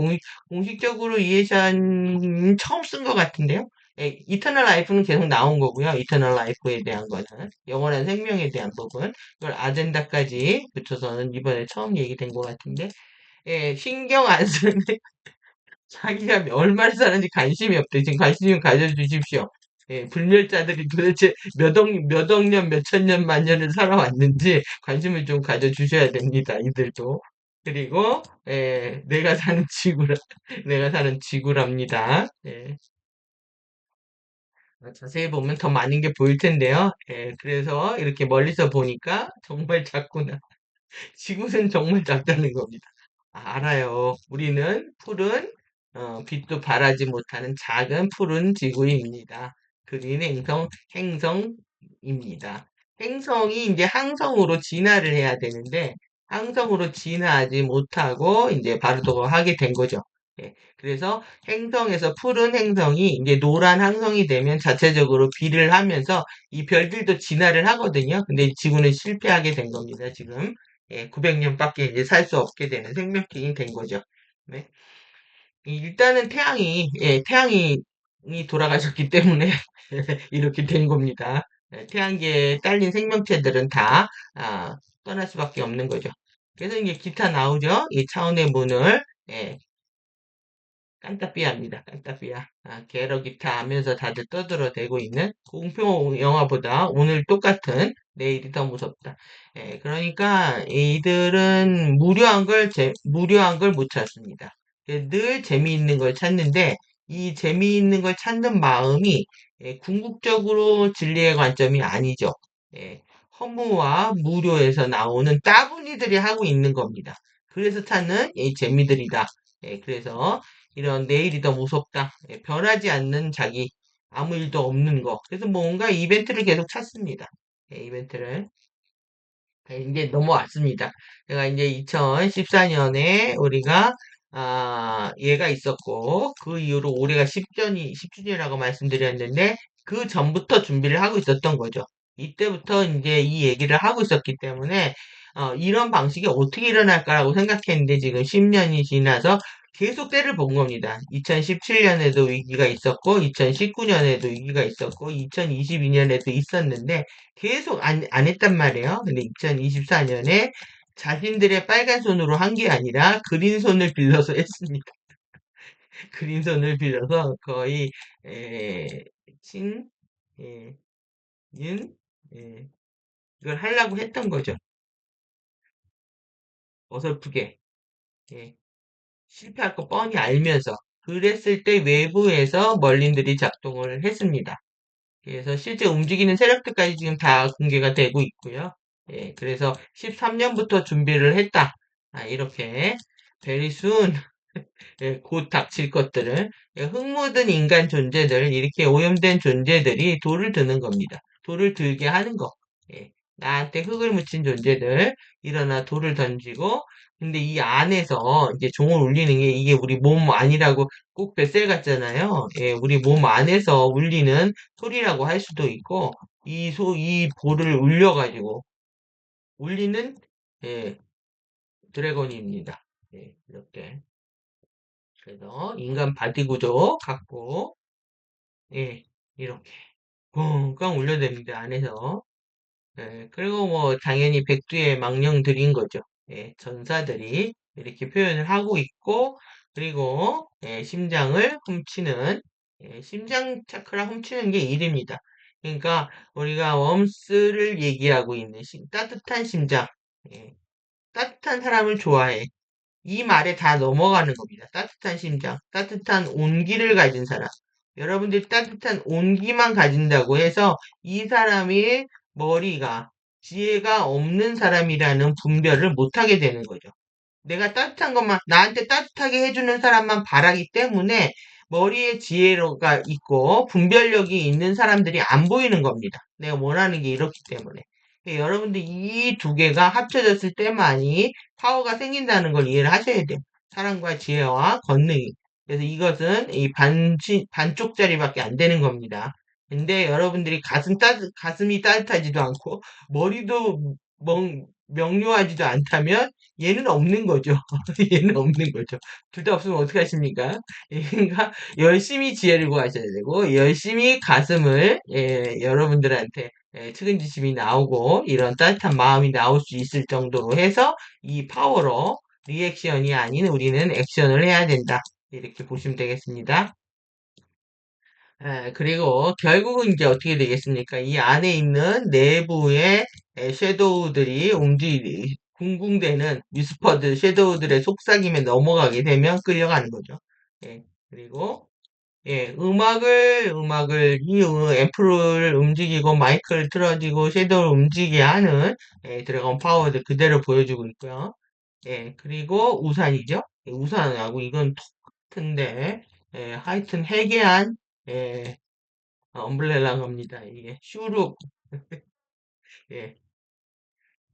공식적으로 이해션 처음 쓴 것 같은데요. 예, 이터널 라이프는 계속 나온 거고요. 이터널 라이프에 대한 거는 영원한 생명에 대한 부분. 이걸 아젠다까지 붙여서는 이번에 처음 얘기된 것 같은데, 예, 신경 안 쓰는 자기가 얼마나 사는지 관심이 없대. 지금 관심 좀 가져주십시오. 예, 불멸자들이 도대체 몇 억 년, 몇 천 년, 만 년을 살아왔는지 관심을 좀 가져주셔야 됩니다. 이들도. 그리고, 예, 내가 사는 지구라, 내가 사는 지구랍니다. 예. 자세히 보면 더 많은 게 보일 텐데요. 예, 그래서 이렇게 멀리서 보니까 정말 작구나. 지구는 정말 작다는 겁니다. 알아요. 우리는 푸른 빛도 발하지 못하는 작은 푸른 지구입니다. 그린 행성입니다. 행성이 이제 항성으로 진화를 해야 되는데 항성으로 진화하지 못하고 이제 바로 하게 된 거죠. 예, 그래서 행성에서 푸른 행성이 이제 노란 항성이 되면 자체적으로 비를 하면서 이 별들도 진화를 하거든요. 근데 지구는 실패하게 된 겁니다, 지금. 예, 900년밖에 이제 살 수 없게 되는 생명体이 된 거죠. 네. 일단은 태양이 돌아가셨기 때문에 이렇게 된 겁니다. 예, 태양계에 딸린 생명체들은 다 떠날 수밖에 없는 거죠. 그래서 이제 기타 나오죠. 이 차원의 문을 예, 깐따삐아입니다. 깐따삐아. 게러 기타 하면서 다들 떠들어대고 있는 공포 영화보다 오늘 똑같은 내일이 더 무섭다. 예, 그러니까 이들은 무료한 걸 못 찾습니다. 늘 재미있는 걸 찾는데 이 재미있는 걸 찾는 마음이 궁극적으로 진리의 관점이 아니죠. 예, 허무와 무료에서 나오는 따분이들이 하고 있는 겁니다. 그래서 찾는 이 재미들이다. 예, 그래서 이런 내일이 더 무섭다. 예, 변하지 않는 자기, 아무 일도 없는 거. 그래서 뭔가 이벤트를 계속 찾습니다. 예, 이벤트를. 예, 이제 넘어왔습니다. 제가 이제 2014년에 우리가 얘가 있었고 그 이후로 올해가 10주년이라고 말씀드렸는데 그 전부터 준비를 하고 있었던 거죠. 이때부터 이제 이 얘기를 하고 있었기 때문에 이런 방식이 어떻게 일어날까라고 생각했는데 지금 10년이 지나서 계속 때를 본 겁니다. 2017년에도 위기가 있었고 2019년에도 위기가 있었고 2022년에도 있었는데 계속 안 했단 말이에요. 근데 2024년에 자신들의 빨간 손으로 한 게 아니라 그린 손을 빌려서 했습니다. 그린 손을 빌려서 거의 에, 친, 에, 인, 에, 이걸 하려고 했던 거죠. 어설프게. 예, 실패할 거 뻔히 알면서. 그랬을 때 외부에서 멀린들이 작동을 했습니다. 그래서 실제 움직이는 세력들까지 지금 다 공개가 되고 있고요. 예, 그래서 13년부터 준비를 했다. 이렇게 very soon 예, 곧 닥칠 것들을 예, 흙묻은 인간 존재들 이렇게 오염된 존재들이 돌을 드는 겁니다. 돌을 들게 하는 거. 예, 나한테 흙을 묻힌 존재들 일어나 돌을 던지고 근데 이 안에서 이제 종을 울리는 게 이게 우리 몸 안이라고 꼭 뱃살 같잖아요. 예, 우리 몸 안에서 울리는 소리라고 할 수도 있고 이 볼을 울려가지고 울리는 예, 드래곤입니다. 예, 이렇게. 그래서 인간 바디 구조 갖고 예 이렇게 꽝꽝 울려댑니다 안에서 그리고 뭐 당연히 백두의 망령들인 거죠. 예, 전사들이 이렇게 표현을 하고 있고 그리고 심장을 훔치는 심장 차크라 훔치는 게 일입니다. 그러니까 우리가 웜스를 얘기하고 있는 따뜻한 심장 따뜻한 사람을 좋아해. 이 말에 다 넘어가는 겁니다. 따뜻한 심장, 따뜻한 온기를 가진 사람. 여러분들이 따뜻한 온기만 가진다고 해서 이 사람이 머리가, 지혜가 없는 사람이라는 분별을 못하게 되는 거죠. 내가 따뜻한 것만, 나한테 따뜻하게 해주는 사람만 바라기 때문에 머리에 지혜가 있고 분별력이 있는 사람들이 안 보이는 겁니다. 내가 원하는 게 이렇기 때문에. 여러분들 이 두 개가 합쳐졌을 때만이 파워가 생긴다는 걸 이해를 하셔야 돼요. 사랑과 지혜와 권능이. 그래서 이것은 이 반쪽짜리밖에 안 되는 겁니다. 근데 여러분들이 가슴이 따뜻하지도 않고 머리도 명료하지도 않다면 얘는 없는 거죠. 얘는 없는 거죠. 둘 다 없으면 어떻게 하십니까? 그러니까 열심히 지혜를 구하셔야 되고 열심히 가슴을 여러분들한테 측은지심이 나오고 이런 따뜻한 마음이 나올 수 있을 정도로 해서 이 파워로 리액션이 아닌 우리는 액션을 해야 된다. 이렇게 보시면 되겠습니다. 그리고 결국은 이제 어떻게 되겠습니까? 이 안에 있는 내부의 섀도우들이 궁궁대는 위스퍼드 섀도우들의 속삭임에 넘어가게 되면 끌려가는 거죠. 그리고 앰프를 움직이고 마이크를 틀어지고 섀도우를 움직이게 하는 드래곤 파워를 그대로 보여주고 있고요. 그리고 우산이죠. 우산하고 이건 똑같은데 하여튼 해계한 예, 엄브렐라 겁니다. 이게 슈룹 예,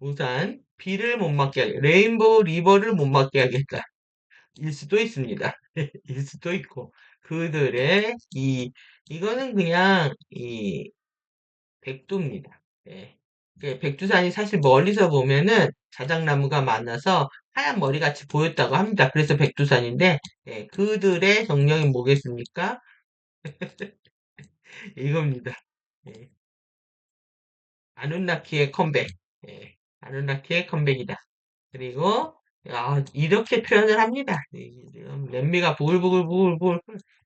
우산 비를 못 맞게 하게 레인보우 리버를 못 맞게 하겠다. 일 수도 있습니다. 일 수도 있고 그들의 이거는 그냥 이 백두입니다. 예. 백두산이 사실 멀리서 보면은 자작나무가 많아서 하얀 머리같이 보였다고 합니다. 그래서 백두산인데 그들의 정령이 뭐겠습니까? 이겁니다. 예. 아누나키의 컴백. 아누나키의 컴백이다. 그리고 이렇게 표현을 합니다. 지금 렘미가 부글부글부글부글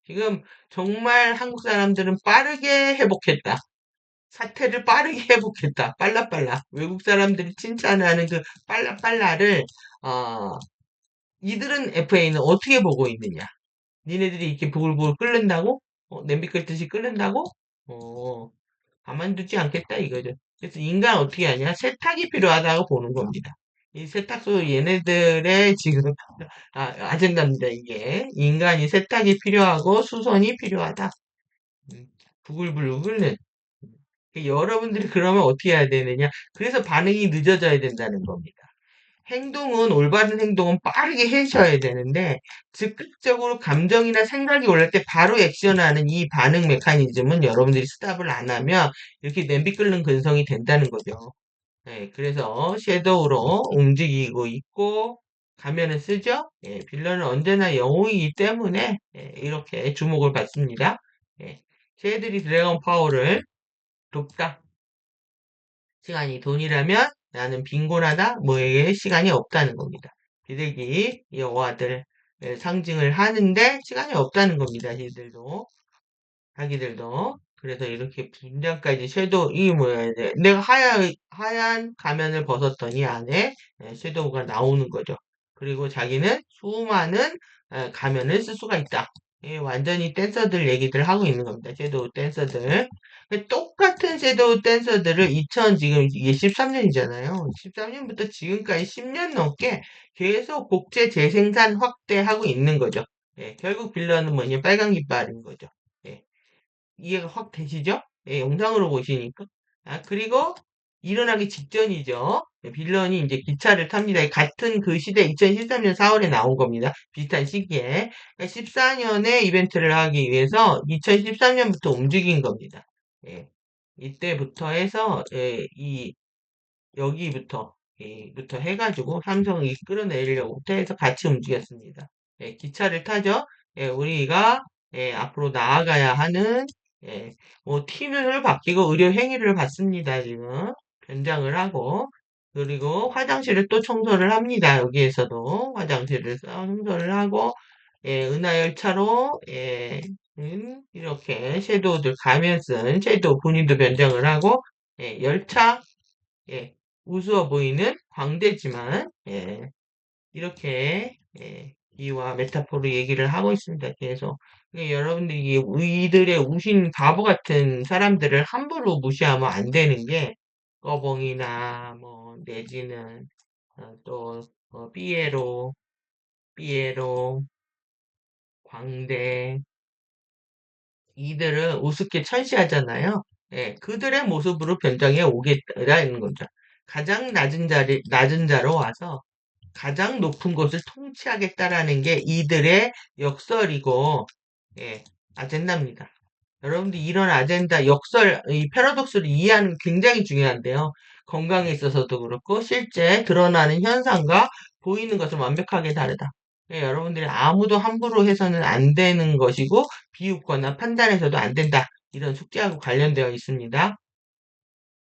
지금 정말 한국 사람들은 빠르게 회복했다. 사태를 빠르게 회복했다. 빨라빨라. 외국 사람들이 칭찬하는 그 빨라빨라를 어, 이들은 FA는 어떻게 보고 있느냐? 니네들이 이렇게 부글부글 끓는다고? 냄비 끓듯이 끓는다고? 어, 가만두지 않겠다 이거죠. 그래서 인간 어떻게 하냐? 세탁이 필요하다고 보는 겁니다. 이 세탁소 얘네들의 지금 아젠다입니다. 이게 인간이 세탁이 필요하고 수선이 필요하다. 음, 부글부글 끓는. 여러분들이 그러면 어떻게 해야 되느냐? 그래서 반응이 늦어져야 된다는 겁니다. 올바른 행동은 빠르게 해셔야 되는데, 즉각적으로 감정이나 생각이 올릴 때 바로 액션하는 이 반응 메커니즘은 여러분들이 스탑을 안 하면 이렇게 냄비 끓는 근성이 된다는 거죠. 그래서 섀도우로 움직이고 있고, 가면을 쓰죠? 빌런은 언제나 영웅이기 때문에 이렇게 주목을 받습니다. 예, 쟤들이 드래곤 파워를 돕다. 시간이 돈이라면 나는 빈곤하다. 뭐에 시간이 없다는 겁니다. 비둘기 여호와들 상징을 하는데 시간이 없다는 겁니다. 이들도 자기들도 그래서 이렇게 분장까지 섀도우 이 뭐야 이제 내가 하얀 가면을 벗었더니 안에 섀도우가 나오는 거죠. 그리고 자기는 수많은 가면을 쓸 수가 있다. 완전히 댄서들 얘기들 하고 있는 겁니다. 섀도우 댄서들. 똑같은 섀도우 댄서들을 지금 이게 13년이잖아요. 13년부터 지금까지 10년 넘게 계속 복제 재생산 확대하고 있는 거죠. 결국 빌런은 뭐냐 빨간 깃발인 거죠. 예. 이해가 확 되시죠? 영상으로 보시니까. 그리고 일어나기 직전이죠. 빌런이 이제 기차를 탑니다. 같은 그 시대 2013년 4월에 나온 겁니다. 비슷한 시기에. 14년에 이벤트를 하기 위해서 2013년부터 움직인 겁니다. 예. 이때부터 해서 여기부터 해가지고 삼성이 끌어내리려고부터 해서 같이 움직였습니다. 기차를 타죠. 우리가 앞으로 나아가야 하는 팀을 바뀌고 의료 행위를 받습니다. 지금 변장을 하고 그리고 화장실을 또 청소를 합니다. 여기에서도 화장실을 청소를 하고 은하열차로 이렇게 섀도우들 가면 쓴 섀도우 본인도 변장을 하고 열차 예, 우스워 보이는 광대지만, 이렇게, 이와 메타포로 얘기를 하고 있습니다. 계속. 여러분들이 이들의 우신 바보 같은 사람들을 함부로 무시하면 안 되는 게, 꺼봉이나, 뭐, 내지는, 또, 삐에로, 광대, 이들은 우습게 천시하잖아요. 예, 그들의 모습으로 변장해 오겠다는 거죠. 가장 낮은 자로 와서 가장 높은 곳을 통치하겠다라는 게 이들의 역설이고, 예, 아젠다입니다. 여러분들 이런 아젠다, 역설, 이 패러독스를 이해하는 게 굉장히 중요한데요. 건강에 있어서도 그렇고, 실제 드러나는 현상과 보이는 것은 완벽하게 다르다. 예, 여러분들이 아무도 함부로 해서는 안 되는 것이고, 비웃거나 판단해서도 안 된다. 이런 숙제하고 관련되어 있습니다.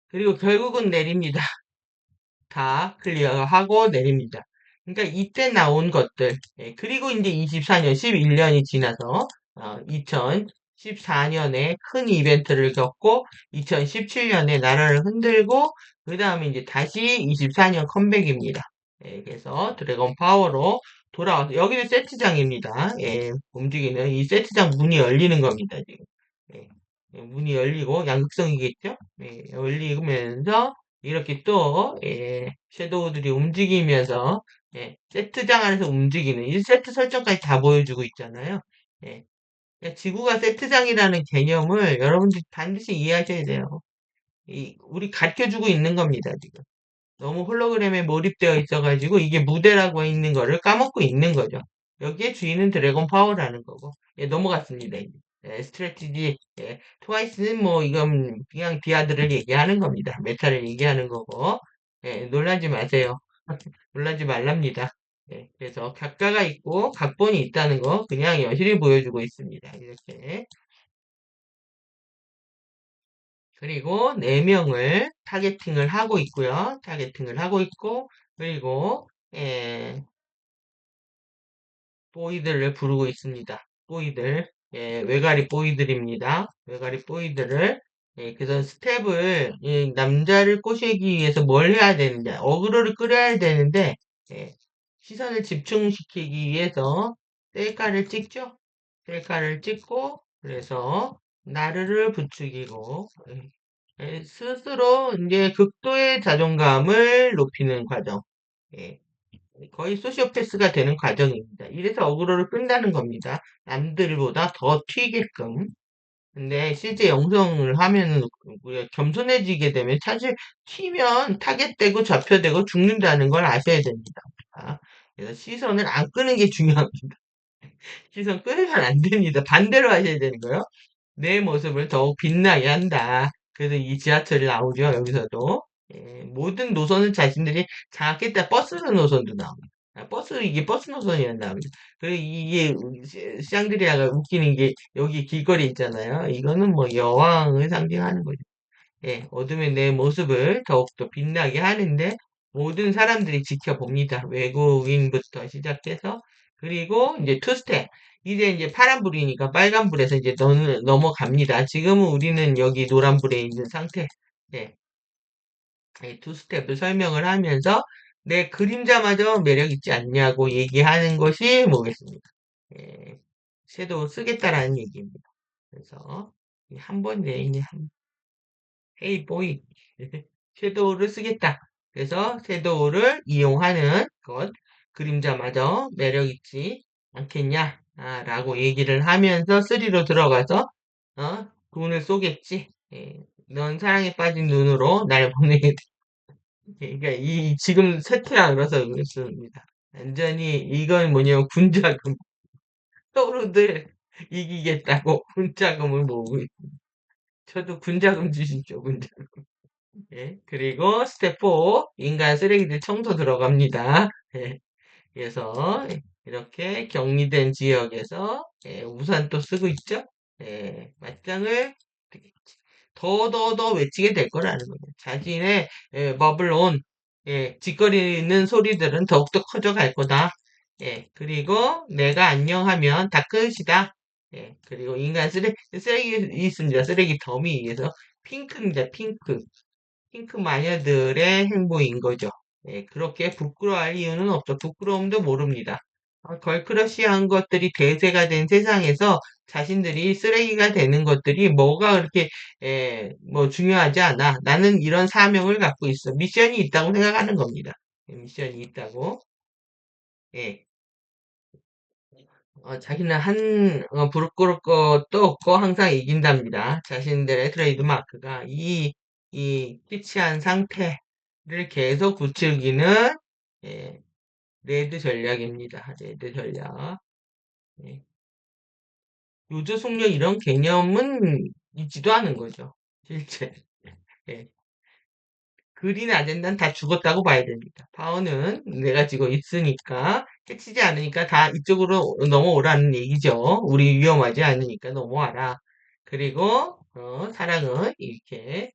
그리고 결국은 내립니다. 다 클리어하고 내립니다. 그러니까 이때 나온 것들, 예, 그리고 이제 24년, 11년이 지나서 2014년에 큰 이벤트를 겪고 2017년에 나라를 흔들고 그 다음에 이제 다시 24년 컴백입니다. 예, 그래서 드래곤 파워로 돌아와서 여기는 세트장입니다. 예, 움직이는 이 세트장 문이 열리는 겁니다. 지금. 예, 문이 열리고 양극성이겠죠? 예, 열리면서 이렇게 또 섀도우들이 움직이면서 세트장 안에서 움직이는 이 세트 설정까지 다 보여주고 있잖아요. 예, 그러니까 지구가 세트장이라는 개념을 여러분들이 반드시 이해하셔야 돼요. 우리 가르쳐주고 있는 겁니다, 지금. 너무 홀로그램에 몰입되어 있어가지고 이게 무대라고 있는 거를 까먹고 있는 거죠. 여기에 주인은 드래곤 파워라는 거고. 예, 넘어갔습니다. 이제. 스트래티지, 트와이스는 뭐 이건 그냥 디아드를 얘기하는 겁니다. 메타를 얘기하는 거고. 놀라지 마세요. 놀라지 말랍니다. 그래서 각가가 있고 각본이 있다는 거 그냥 여실히 보여주고 있습니다. 이렇게. 그리고 4명을 타겟팅을 하고 있고요. 타겟팅을 하고 있고, 그리고, 보이들을 부르고 있습니다. 보이들. 외가리 보이들입니다. 외가리 보이들을. 그래서 스텝을, 남자를 꼬시기 위해서 뭘 해야 되는지, 어그로를 끌어야 되는데, 예, 시선을 집중시키기 위해서 셀카를 찍죠? 셀카를 찍고, 그래서 나르를 부추기고, 스스로 이제 극도의 자존감을 높이는 과정. 예, 거의 소시오패스가 되는 과정입니다. 이래서 어그로를 끈다는 겁니다. 남들보다 더 튀게끔. 근데 실제 영성을 하면은 우리가 겸손해지게 되면 사실 튀면 타겟되고 좌표되고 죽는다는 걸 아셔야 됩니다. 그래서 시선을 안 끄는 게 중요합니다. 시선 끄면 안 됩니다. 반대로 하셔야 되는 거예요. 내 모습을 더욱 빛나게 한다. 그래서 이 지하철이 나오죠, 여기서도. 모든 노선은 자신들이 장악했다. 버스 노선도 나옵니다. 이게 버스 노선이었나 봅니다. 그리고 이게 샹그리아가 웃기는 게 여기 길거리 있잖아요. 이거는 뭐 여왕을 상징하는 거죠. 어둠의 내 모습을 더욱더 빛나게 하는데 모든 사람들이 지켜봅니다. 외국인부터 시작해서 그리고 이제 투스텝 이제 파란불이니까 빨간불에서 이제 넘어갑니다. 지금은 우리는 여기 노란불에 있는 상태. 네, 투스텝을 설명을 하면서 내 그림자마저 매력 있지 않냐고 얘기하는 것이 뭐겠습니까? 예, 섀도우 쓰겠다라는 얘기입니다. 그래서 한 번 내인이 헤이 보이 섀도우를 쓰겠다. 그래서 섀도우를 이용하는 것 그림자마저 매력있지 않겠냐 라고 얘기를 하면서 3로 들어가서 돈을 쏘겠지. 넌 사랑에 빠진 눈으로 날 보내게 돼. 그러니까 이 지금 세태랑 그래서 그렇습니다. 완전히 이건 뭐냐면 군자금 서로들 이기겠다고 군자금을 모으고 저도 군자금 주시죠 군자금. 그리고 스텝 4, 인간 쓰레기들 청소 들어갑니다. 그래서 이렇게 격리된 지역에서 우산 또 쓰고 있죠. 맞짱을 더 외치게 될 거라는 거예요. 자신의 버블온 짓거리는 소리들은 더욱더 커져갈 거다. 그리고 내가 안녕하면 다 끝이다. 그리고 인간 쓰레기 있습니다. 쓰레기 더미에서 핑크입니다. 핑크. 핑크 마녀들의 행보인 거죠. 그렇게 부끄러워할 이유는 없죠. 부끄러움도 모릅니다. 걸크러쉬한 것들이 대세가 된 세상에서 자신들이 쓰레기가 되는 것들이 뭐가 그렇게 뭐 중요하지 않아. 나는 이런 사명을 갖고 있어. 미션이 있다고 생각하는 겁니다. 미션이 있다고. 예. 자기는 부끄러울 것도 없고 항상 이긴답니다. 자신들의 트레이드 마크가 이 키치한 상태를 계속 굳히기는 예, 레드 전략입니다. 레드 전략. 예. 요조 숙련 이런 개념은 있지도 않은 거죠. 실제. 예. 그린 아젠다는 다 죽었다고 봐야 됩니다. 파워는 내가 지고 있으니까 해치지 않으니까 다 이쪽으로 넘어오라는 얘기죠. 우리 위험하지 않으니까 넘어와라. 그리고 사랑은 이렇게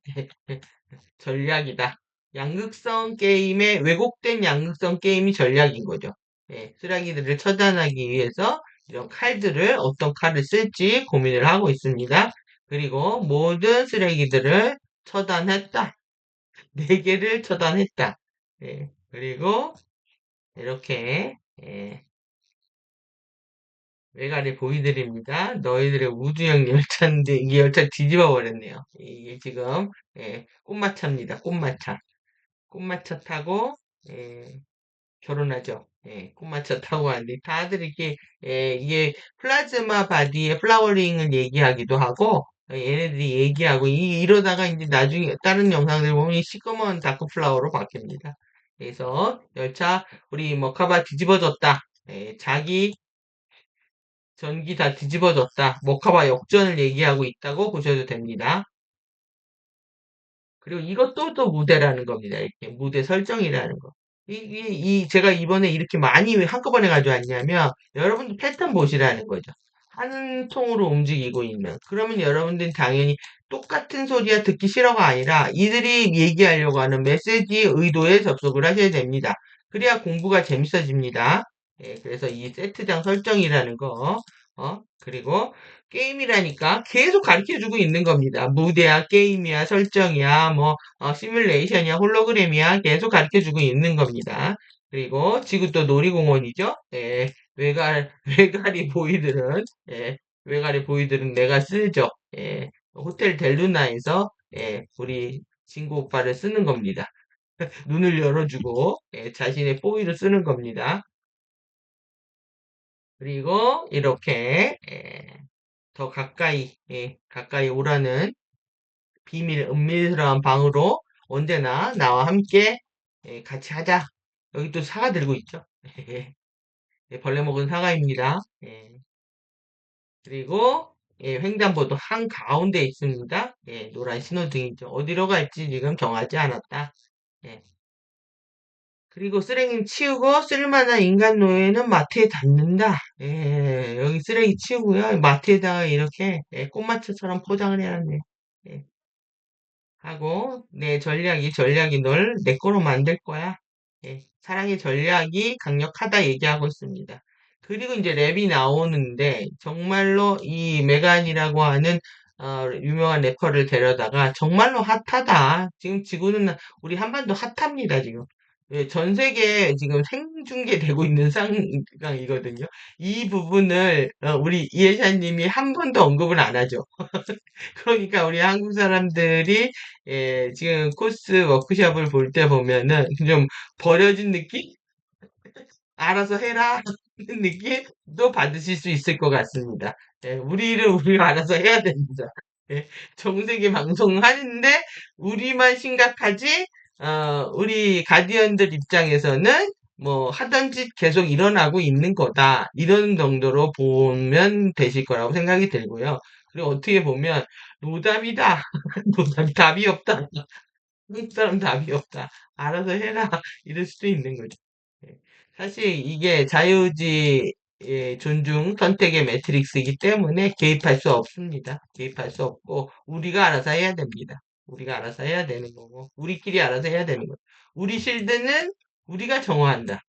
전략이다. 양극성 게임의 왜곡된 양극성 게임이 전략인 거죠. 예, 쓰레기들을 처단하기 위해서 이런 칼들을 어떤 칼을 쓸지 고민을 하고 있습니다. 그리고 모든 쓰레기들을 처단했다. 네 개를 처단했다. 예, 그리고 이렇게 외관이 보이드립니다. 너희들의 우주형 열차인데 이게 열차 뒤집어 버렸네요. 이게 지금 꽃마차입니다. 꽃마차. 꽃마차 타고 예, 결혼하죠. 꽃마차 타고 하는데 다들 이렇게 이게 플라즈마 바디의 플라워링을 얘기하기도 하고 얘네들이 얘기하고 이러다가 이제 나중에 다른 영상들 보면 이 시꺼먼 다크 플라워로 바뀝니다. 그래서 열차 우리 머카바 뒤집어졌다. 자기 전기 다 뒤집어졌다. 머카바 역전을 얘기하고 있다고 보셔도 됩니다. 그리고 이것도 또 무대라는 겁니다. 이렇게 무대 설정이라는 거. 제가 이번에 이렇게 많이 왜 한꺼번에 가져왔냐면, 여러분들 패턴 보시라는 거죠. 한 통으로 움직이고 있는. 그러면 여러분들은 당연히 똑같은 소리야 듣기 싫어가 아니라, 이들이 얘기하려고 하는 메시지 의도에 접속을 하셔야 됩니다. 그래야 공부가 재밌어집니다. 그래서 이 세트장 설정이라는 거, 그리고 게임이라니까 계속 가르쳐주고 있는 겁니다. 무대야, 게임이야, 설정이야, 뭐, 시뮬레이션이야, 홀로그램이야, 계속 가르쳐주고 있는 겁니다. 그리고 지금 또 놀이공원이죠? 외가리 보이들은, 외가리 보이들은 내가 쓰죠. 호텔 델루나에서, 우리 친구 오빠를 쓰는 겁니다. 눈을 열어주고, 자신의 뽀이를 쓰는 겁니다. 그리고 이렇게, 더 가까이, 가까이 오라는 비밀, 은밀스러운 방으로 언제나 나와 함께 같이 하자. 여기 또 사과 들고 있죠. 벌레 먹은 사과입니다. 그리고 횡단보도 한 가운데 있습니다. 노란 신호등이죠. 어디로 갈지 지금 정하지 않았다. 예. 그리고 쓰레기는 치우고 쓸만한 인간 노예는 마트에 담는다. 여기 쓰레기 치우고요. 마트에다가 이렇게 꽃마차처럼 포장을 해놨네. 예. 하고 내 전략이 널 내 거로 만들 거야. 사랑의 전략이 강력하다 얘기하고 있습니다. 그리고 이제 랩이 나오는데 정말로 이 메간이라고 하는 유명한 래퍼를 데려다가 정말로 핫하다. 지금 지구는 우리 한반도 핫합니다, 지금. 전 세계에 지금 생중계되고 있는 상황이거든요. 이 부분을 우리 이해샤님이 한 번도 언급을 안 하죠. 그러니까 우리 한국 사람들이 지금 코스 워크숍을 볼 때 보면은 좀 버려진 느낌? 알아서 해라 하는 느낌도 받으실 수 있을 것 같습니다. 우리를 우리가 알아서 해야 됩니다. 전 세계 방송하는데 우리만 심각하지 우리 가디언들 입장에서는 뭐 하던 짓 계속 일어나고 있는 거다. 이런 정도로 보면 되실 거라고 생각이 들고요. 그리고 어떻게 보면 노답이다. 노답 답이 없다. 한국 사람 답이 없다. 알아서 해라. 이럴 수도 있는 거죠. 예. 사실 이게 자유주의 존중 선택의 매트릭스이기 때문에 개입할 수 없습니다. 개입할 수 없고 우리가 알아서 해야 됩니다. 우리가 알아서 해야 되는 거고 우리끼리 알아서 해야 되는 거죠. 우리 실드는 우리가 정화한다.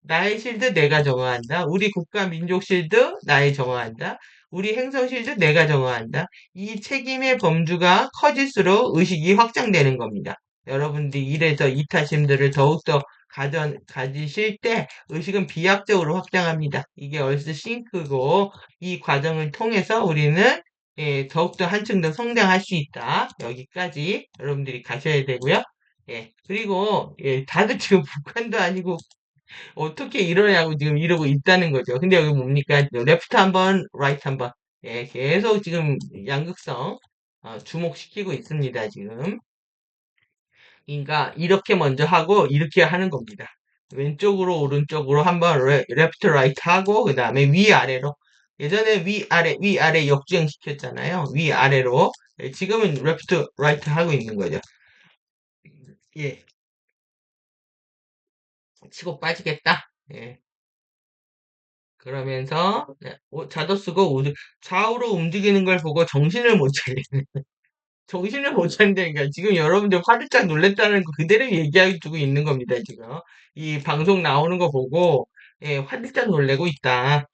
나의 실드 내가 정화한다. 우리 국가 민족 실드 나의 정화한다. 우리 행성 실드 내가 정화한다. 이 책임의 범주가 커질수록 의식이 확장되는 겁니다. 여러분들이 이래서 이타심들을 더욱더 가지실 때 의식은 비약적으로 확장합니다. 이게 얼스 싱크고 이 과정을 통해서 우리는 더욱더 한층 더 성장할 수 있다. 여기까지 여러분들이 가셔야 되고요. 그리고 다들 지금 북한도 아니고 어떻게 이러냐고 지금 이러고 있다는 거죠. 근데 여기 뭡니까? 레프트 한 번, 라이트 한 번. 예, 계속 지금 양극성 주목시키고 있습니다, 지금. 그러니까 이렇게 먼저 하고 이렇게 하는 겁니다. 왼쪽으로 오른쪽으로 한번 레프트 라이트 하고 그다음에 위아래로 예전에 위아래 역주행 시켰잖아요. 위아래로 예, 지금은 레프트 라이트 하고 있는 거죠. 예, 치고 빠지겠다. 예, 그러면서 네, 자도 쓰고 좌우로 움직이는 걸 보고 정신을 못 차리네. 정신을 못 차린다니까. 지금 여러분들 화들짝 놀랬다는 거 그대로 얘기해주고 있는 겁니다, 지금. 이 방송 나오는 거 보고, 예, 화들짝 놀래고 있다.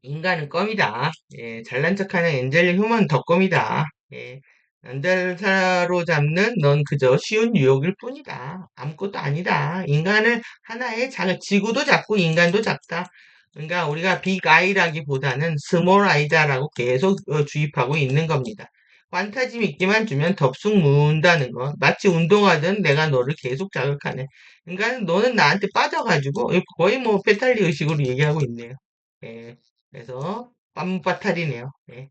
인간은 껌이다. 예, 잘난 척하는 엔젤링 휴먼 더 껌이다. 예, 남자를 사로잡는 넌 그저 쉬운 유혹일 뿐이다. 아무것도 아니다. 인간은 하나의 지구도 작고 인간도 작다. 그러니까 우리가 빅 아이라기보다는 스몰 아이다라고 계속 주입하고 있는 겁니다. 판타지 미끼만 주면 덥석 문다는 거. 마치 운동하든 내가 너를 계속 자극하네. 그러니까 너는 나한테 빠져가지고 거의 뭐 페탈리 의식으로 얘기하고 있네요. 예. 그래서 빰빠탈이네요. 예,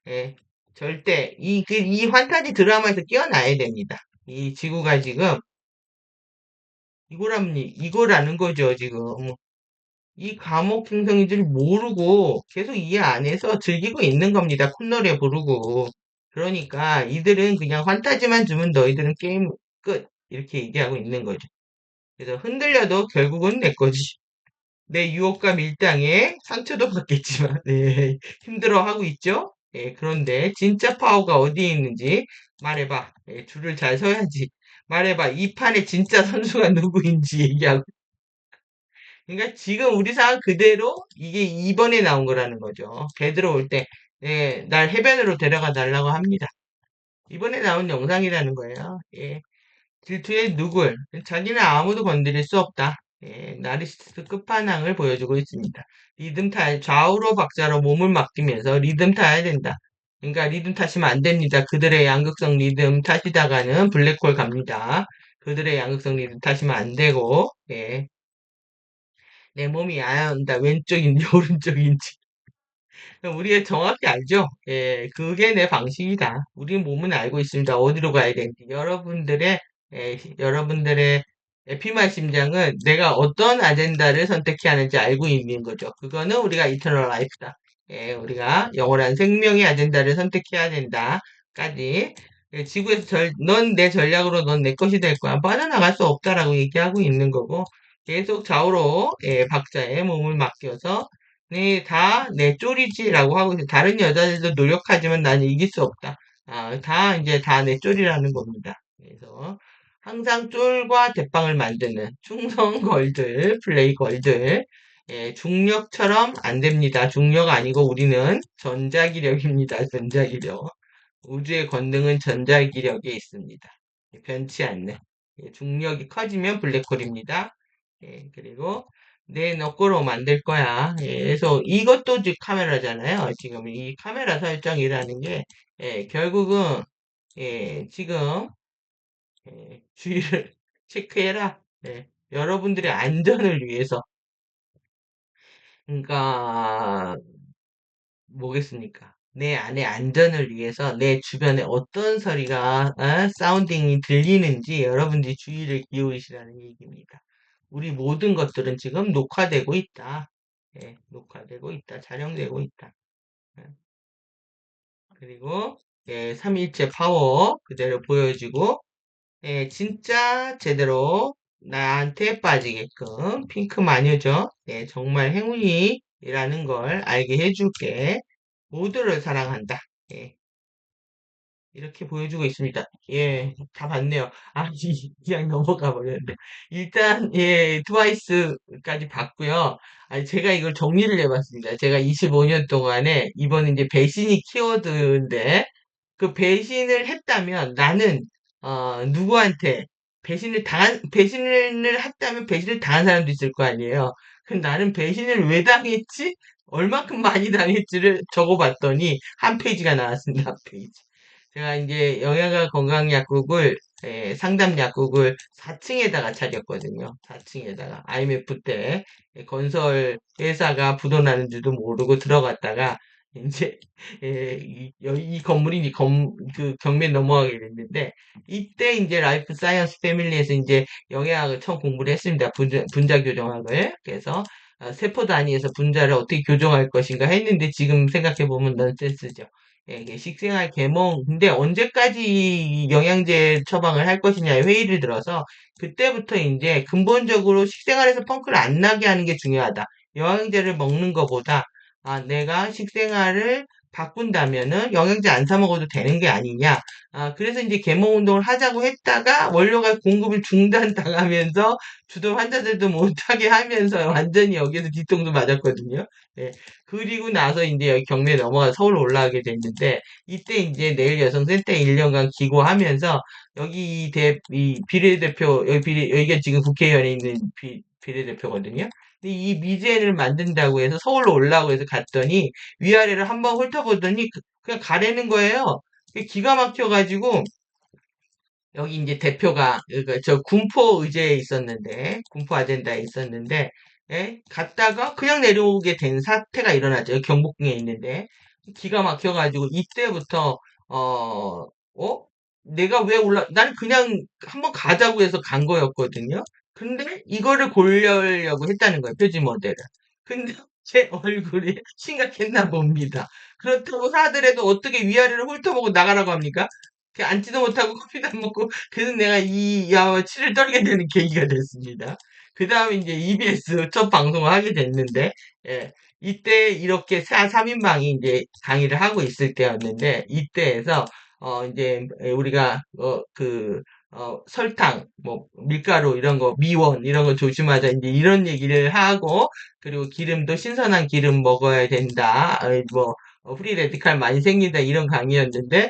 예. 절대 이 환타지 드라마에서 깨어나야 됩니다. 이 지구가 지금 이거라는 거죠, 지금. 이 감옥 행성인지를 모르고 계속 이 안에서 즐기고 있는 겁니다. 콧노래 부르고. 그러니까 이들은 그냥 환타지만 주면 너희들은 게임 끝. 이렇게 얘기하고 있는 거죠. 그래서 흔들려도 결국은 내 거지. 내 유혹과 밀당에 상처도 받겠지만, 네, 힘들어하고 있죠? 예, 그런데 진짜 파워가 어디에 있는지 말해봐. 예, 줄을 잘 서야지. 말해봐. 이 판의 진짜 선수가 누구인지 얘기하고. 그러니까 지금 우리 상황 그대로 이게 이번에 나온 거라는 거죠. 배 들어올 때, 예, 날 해변으로 데려가 달라고 합니다. 이번에 나온 영상이라는 거예요. 예. 질투의 누굴, 자기는 아무도 건드릴 수 없다. 예, 나르시스트 끝판왕을 보여주고 있습니다. 좌우로 박자로 몸을 맡기면서 리듬 타야 된다. 그러니까 리듬 타시면 안 됩니다. 그들의 양극성 리듬 타시다가는 블랙홀 갑니다. 그들의 양극성 리듬 타시면 안 되고, 예, 내 몸이 안 온다. 왼쪽인지 오른쪽인지. 우리가 정확히 알죠? 예, 그게 내 방식이다. 우리 몸은 알고 있습니다. 어디로 가야 되는지. 여러분들의 에피마 심장은 내가 어떤 아젠다를 선택해야 하는지 알고 있는 거죠. 그거는 우리가 이터널 라이프다. 예, 우리가 영원한 생명의 아젠다를 선택해야 된다. 까지. 예, 지구에서 넌 내 전략으로 넌 내 것이 될 거야. 빠져나갈 수 없다라고 얘기하고 있는 거고, 계속 좌우로, 예, 박자에 몸을 맡겨서 네, 다 내 쫄이지라고 하고 있어요. 다른 여자들도 노력하지만 나는 이길 수 없다. 다 이제 다 내 쫄이라는 겁니다. 그래서 항상 쫄과 대빵을 만드는 충성 걸들, 플레이 걸들. 예, 중력처럼 안 됩니다. 중력 아니고 우리는 전자기력입니다. 전자기력. 우주의 권능은 전자기력에 있습니다. 예, 변치 않는. 예, 중력이 커지면 블랙홀입니다. 예, 그리고 너 거로 만들 거야. 예, 그래서 이것도 지금 카메라잖아요. 지금 이 카메라 설정이라는 게 결국은 지금 주의를 체크해라. 여러분들의 안전을 위해서. 그러니까 뭐겠습니까? 내 안의 안전을 위해서 내 주변에 어떤 소리가, 사운딩이 들리는지 여러분들이 주의를 기울이시라는 얘기입니다. 우리 모든 것들은 지금 녹화되고 있다. 예, 녹화되고 있다. 촬영되고 있다. 예, 그리고, 예, 삼일체 파워 그대로 보여주고, 예, 진짜 제대로 나한테 빠지게끔 핑크 마녀죠. 예, 정말 행운이라는 걸 알게 해줄게. 모두를 사랑한다. 예, 이렇게 보여주고 있습니다. 예, 다 봤네요. 그냥 넘어가 버렸는데. 일단, 예, 트와이스까지 봤고요. 아니, 제가 이걸 정리를 해봤습니다. 제가 25년 동안에, 이번에 이제 배신이 키워드인데, 그 배신을 했다면 나는, 누구한테, 배신을 했다면 배신을 당한 사람도 있을 거 아니에요. 그럼 나는 배신을 왜 당했지? 얼마큼 많이 당했지를 적어봤더니, 한 페이지가 나왔습니다. 한 페이지. 제가 이제 영양가 건강약국을 상담 약국을 4층에다가 차렸거든요. 4층에다가 IMF 때 건설 회사가 부도나는 줄도 모르고 들어갔다가 이제 이 건물이 이제 그 경매 넘어가게 됐는데 이때 이제 라이프 사이언스 패밀리에서 이제 영양학을 처음 공부를 했습니다. 분자 교정학을. 그래서 세포 단위에서 분자를 어떻게 교정할 것인가 했는데 지금 생각해 보면 넌센스죠. 이게 식생활 계몽, 근데 언제까지 이 영양제 처방을 할 것이냐에 회의를 들어서 그때부터 이제 근본적으로 식생활에서 펑크를 안 나게 하는 게 중요하다. 영양제를 먹는 것보다 내가 식생활을 바꾼다면은 영양제 안 사 먹어도 되는 게 아니냐. 그래서 이제 계몽 운동을 하자고 했다가 원료가 공급을 중단당하면서 주도 환자들도 못하게 하면서 완전히 여기에서 뒤통수 맞았거든요. 예. 그리고 나서 이제 여기 경매에 넘어가 서울 올라가게 됐는데 이때 이제 내일 여성센터 1년간 기고하면서 여기 이 비례대표 여기가 지금 국회의원에 있는 비례대표거든요. 근데 이 미제를 만든다고 해서 서울로 올라오고 해서 갔더니 위아래를 한번 훑어보더니 그냥 가래는 거예요. 기가 막혀가지고 여기 이제 대표가 그러니까 저 군포 의제에 있었는데 군포 아젠다에 있었는데 갔다가 그냥 내려오게 된 사태가 일어나죠. 경복궁에 있는데 기가 막혀가지고 이때부터 내가 왜 나는 그냥 한번 가자고 해서 간 거였거든요. 근데 이거를 고려하려고 했다는 거예요. 표지 모델을. 근데 제 얼굴이 심각했나 봅니다. 그렇다고 하더라도 어떻게 위아래를 훑어보고 나가라고 합니까? 앉지도 못하고 커피도 안 먹고 그래서 내가 이 치를 떨게 되는 계기가 됐습니다. 그 다음에 이제 EBS 첫 방송을 하게 됐는데 예, 이때 이렇게 3인방이 이제 강의를 하고 있을 때였는데 이때에서 이제 우리가 설탕, 뭐 밀가루 이런 거, 미원 이런 거 조심하자 이제 이런 얘기를 하고 그리고 기름도 신선한 기름 먹어야 된다. 프리 레디칼 많이 생긴다 이런 강의였는데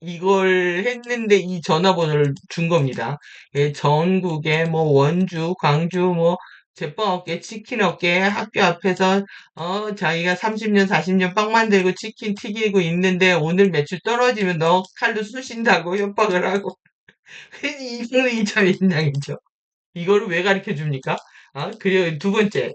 이걸 했는데 이 전화번호를 준 겁니다. 전국에 뭐 원주, 광주 뭐 제빵업계, 치킨업계 학교 앞에서 자기가 30년, 40년 빵 만들고 치킨 튀기고 있는데 오늘 매출 떨어지면 너 칼로 쑤신다고 협박을 하고 이거는 이참 인상이죠. 이거를 왜 가르쳐 줍니까? 그리고 두 번째,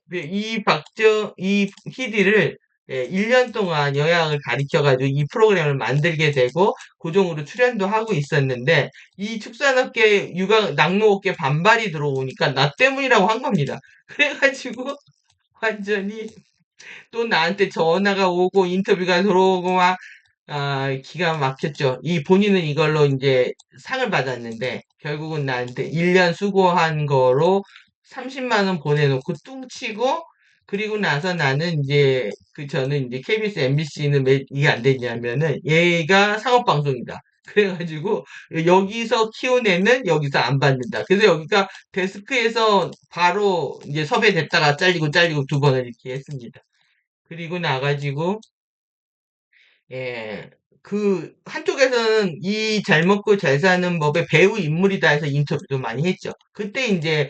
이 희디를 1년 동안 영양을 가르쳐가지고 이 프로그램을 만들게 되고, 고정으로 출연도 하고 있었는데, 이 축산업계, 낙농업계 반발이 들어오니까 나 때문이라고 한 겁니다. 그래가지고, 완전히 또 나한테 전화가 오고 인터뷰가 들어오고 막 기가 막혔죠. 본인은 이걸로 이제 상을 받았는데, 결국은 나한테 1년 수고한 거로 30만 원 보내놓고 뚱치고, 그리고 나서 나는 이제, 저는 이제 KBS, MBC는 왜 이게 안 됐냐면은, 얘가 상업방송이다. 그래가지고, 여기서 키워내면 여기서 안 받는다. 그래서 여기가 데스크에서 바로 이제 섭외됐다가 잘리고 두 번을 이렇게 했습니다. 그리고 나가지고, 예, 한쪽에서는 이 잘 먹고 잘 사는 법의 배우 인물이다 해서 인터뷰도 많이 했죠. 그때 이제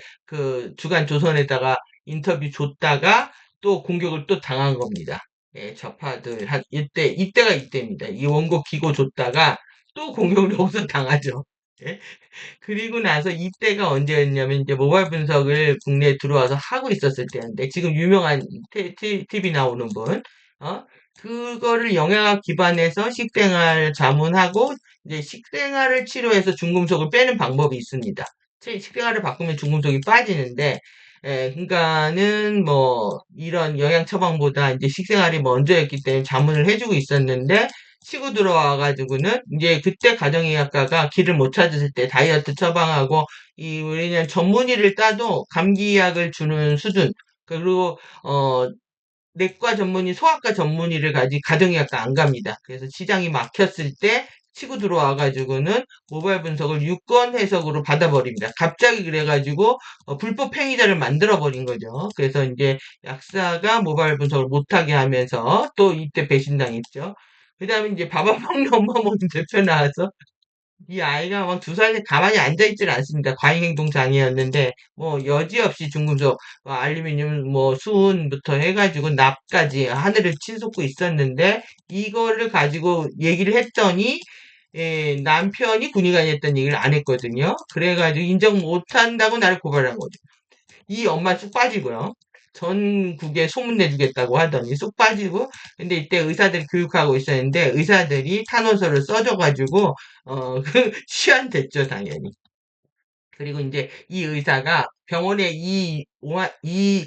주간 조선에다가 인터뷰 줬다가 또 공격을 또 당한 겁니다. 좌파들, 이때가 이때입니다. 이 원고 기고 줬다가 또 공격을 여기서 당하죠. 예? 그리고 나서 이때가 언제였냐면 이제 모바일 분석을 국내에 들어와서 하고 있었을 때인데 지금 유명한 TV 나오는 분, 어? 그거를 영양학 기반에서 식생활 자문하고 이제 식생활을 치료해서 중금속을 빼는 방법이 있습니다. 식생활을 바꾸면 중금속이 빠지는데 그러니까는 뭐 이런 영양 처방보다 이제 식생활이 먼저였기 때문에 자문을 해주고 있었는데 치고 들어와가지고는 이제 그때 가정의학과가 길을 못 찾았을 때 다이어트 처방하고 왜냐면 전문의를 따도 감기약을 주는 수준 그리고 내과 전문의, 소아과 전문의를 가지 가정의학과 안 갑니다. 그래서 시장이 막혔을 때 치고 들어와가지고는 모바일 분석을 유권 해석으로 받아버립니다. 갑자기 그래가지고 불법 행위자를 만들어버린 거죠. 그래서 이제 약사가 모바일 분석을 못하게 하면서 또 이때 배신당했죠. 그 다음에 이제 밥 안 먹는 엄마 먹는 대표 나와서 이 아이가 막 2살 가만히 앉아있질 않습니다. 과잉행동 장애였는데, 뭐, 여지없이 중금속, 알루미늄, 뭐, 수은부터 해가지고 납까지 하늘을 치솟고 있었는데, 이거를 가지고 얘기를 했더니, 남편이 군의관이 했던 얘기를 안 했거든요. 그래가지고 인정 못한다고 나를 고발한 거죠. 이 엄마 쑥 빠지고요. 전국에 소문내주겠다고 하더니 쑥 빠지고, 근데 이때 의사들이 교육하고 있었는데 의사들이 탄원서를 써줘가지고 취한됐죠, 당연히. 그리고 이제 이 의사가 병원에 이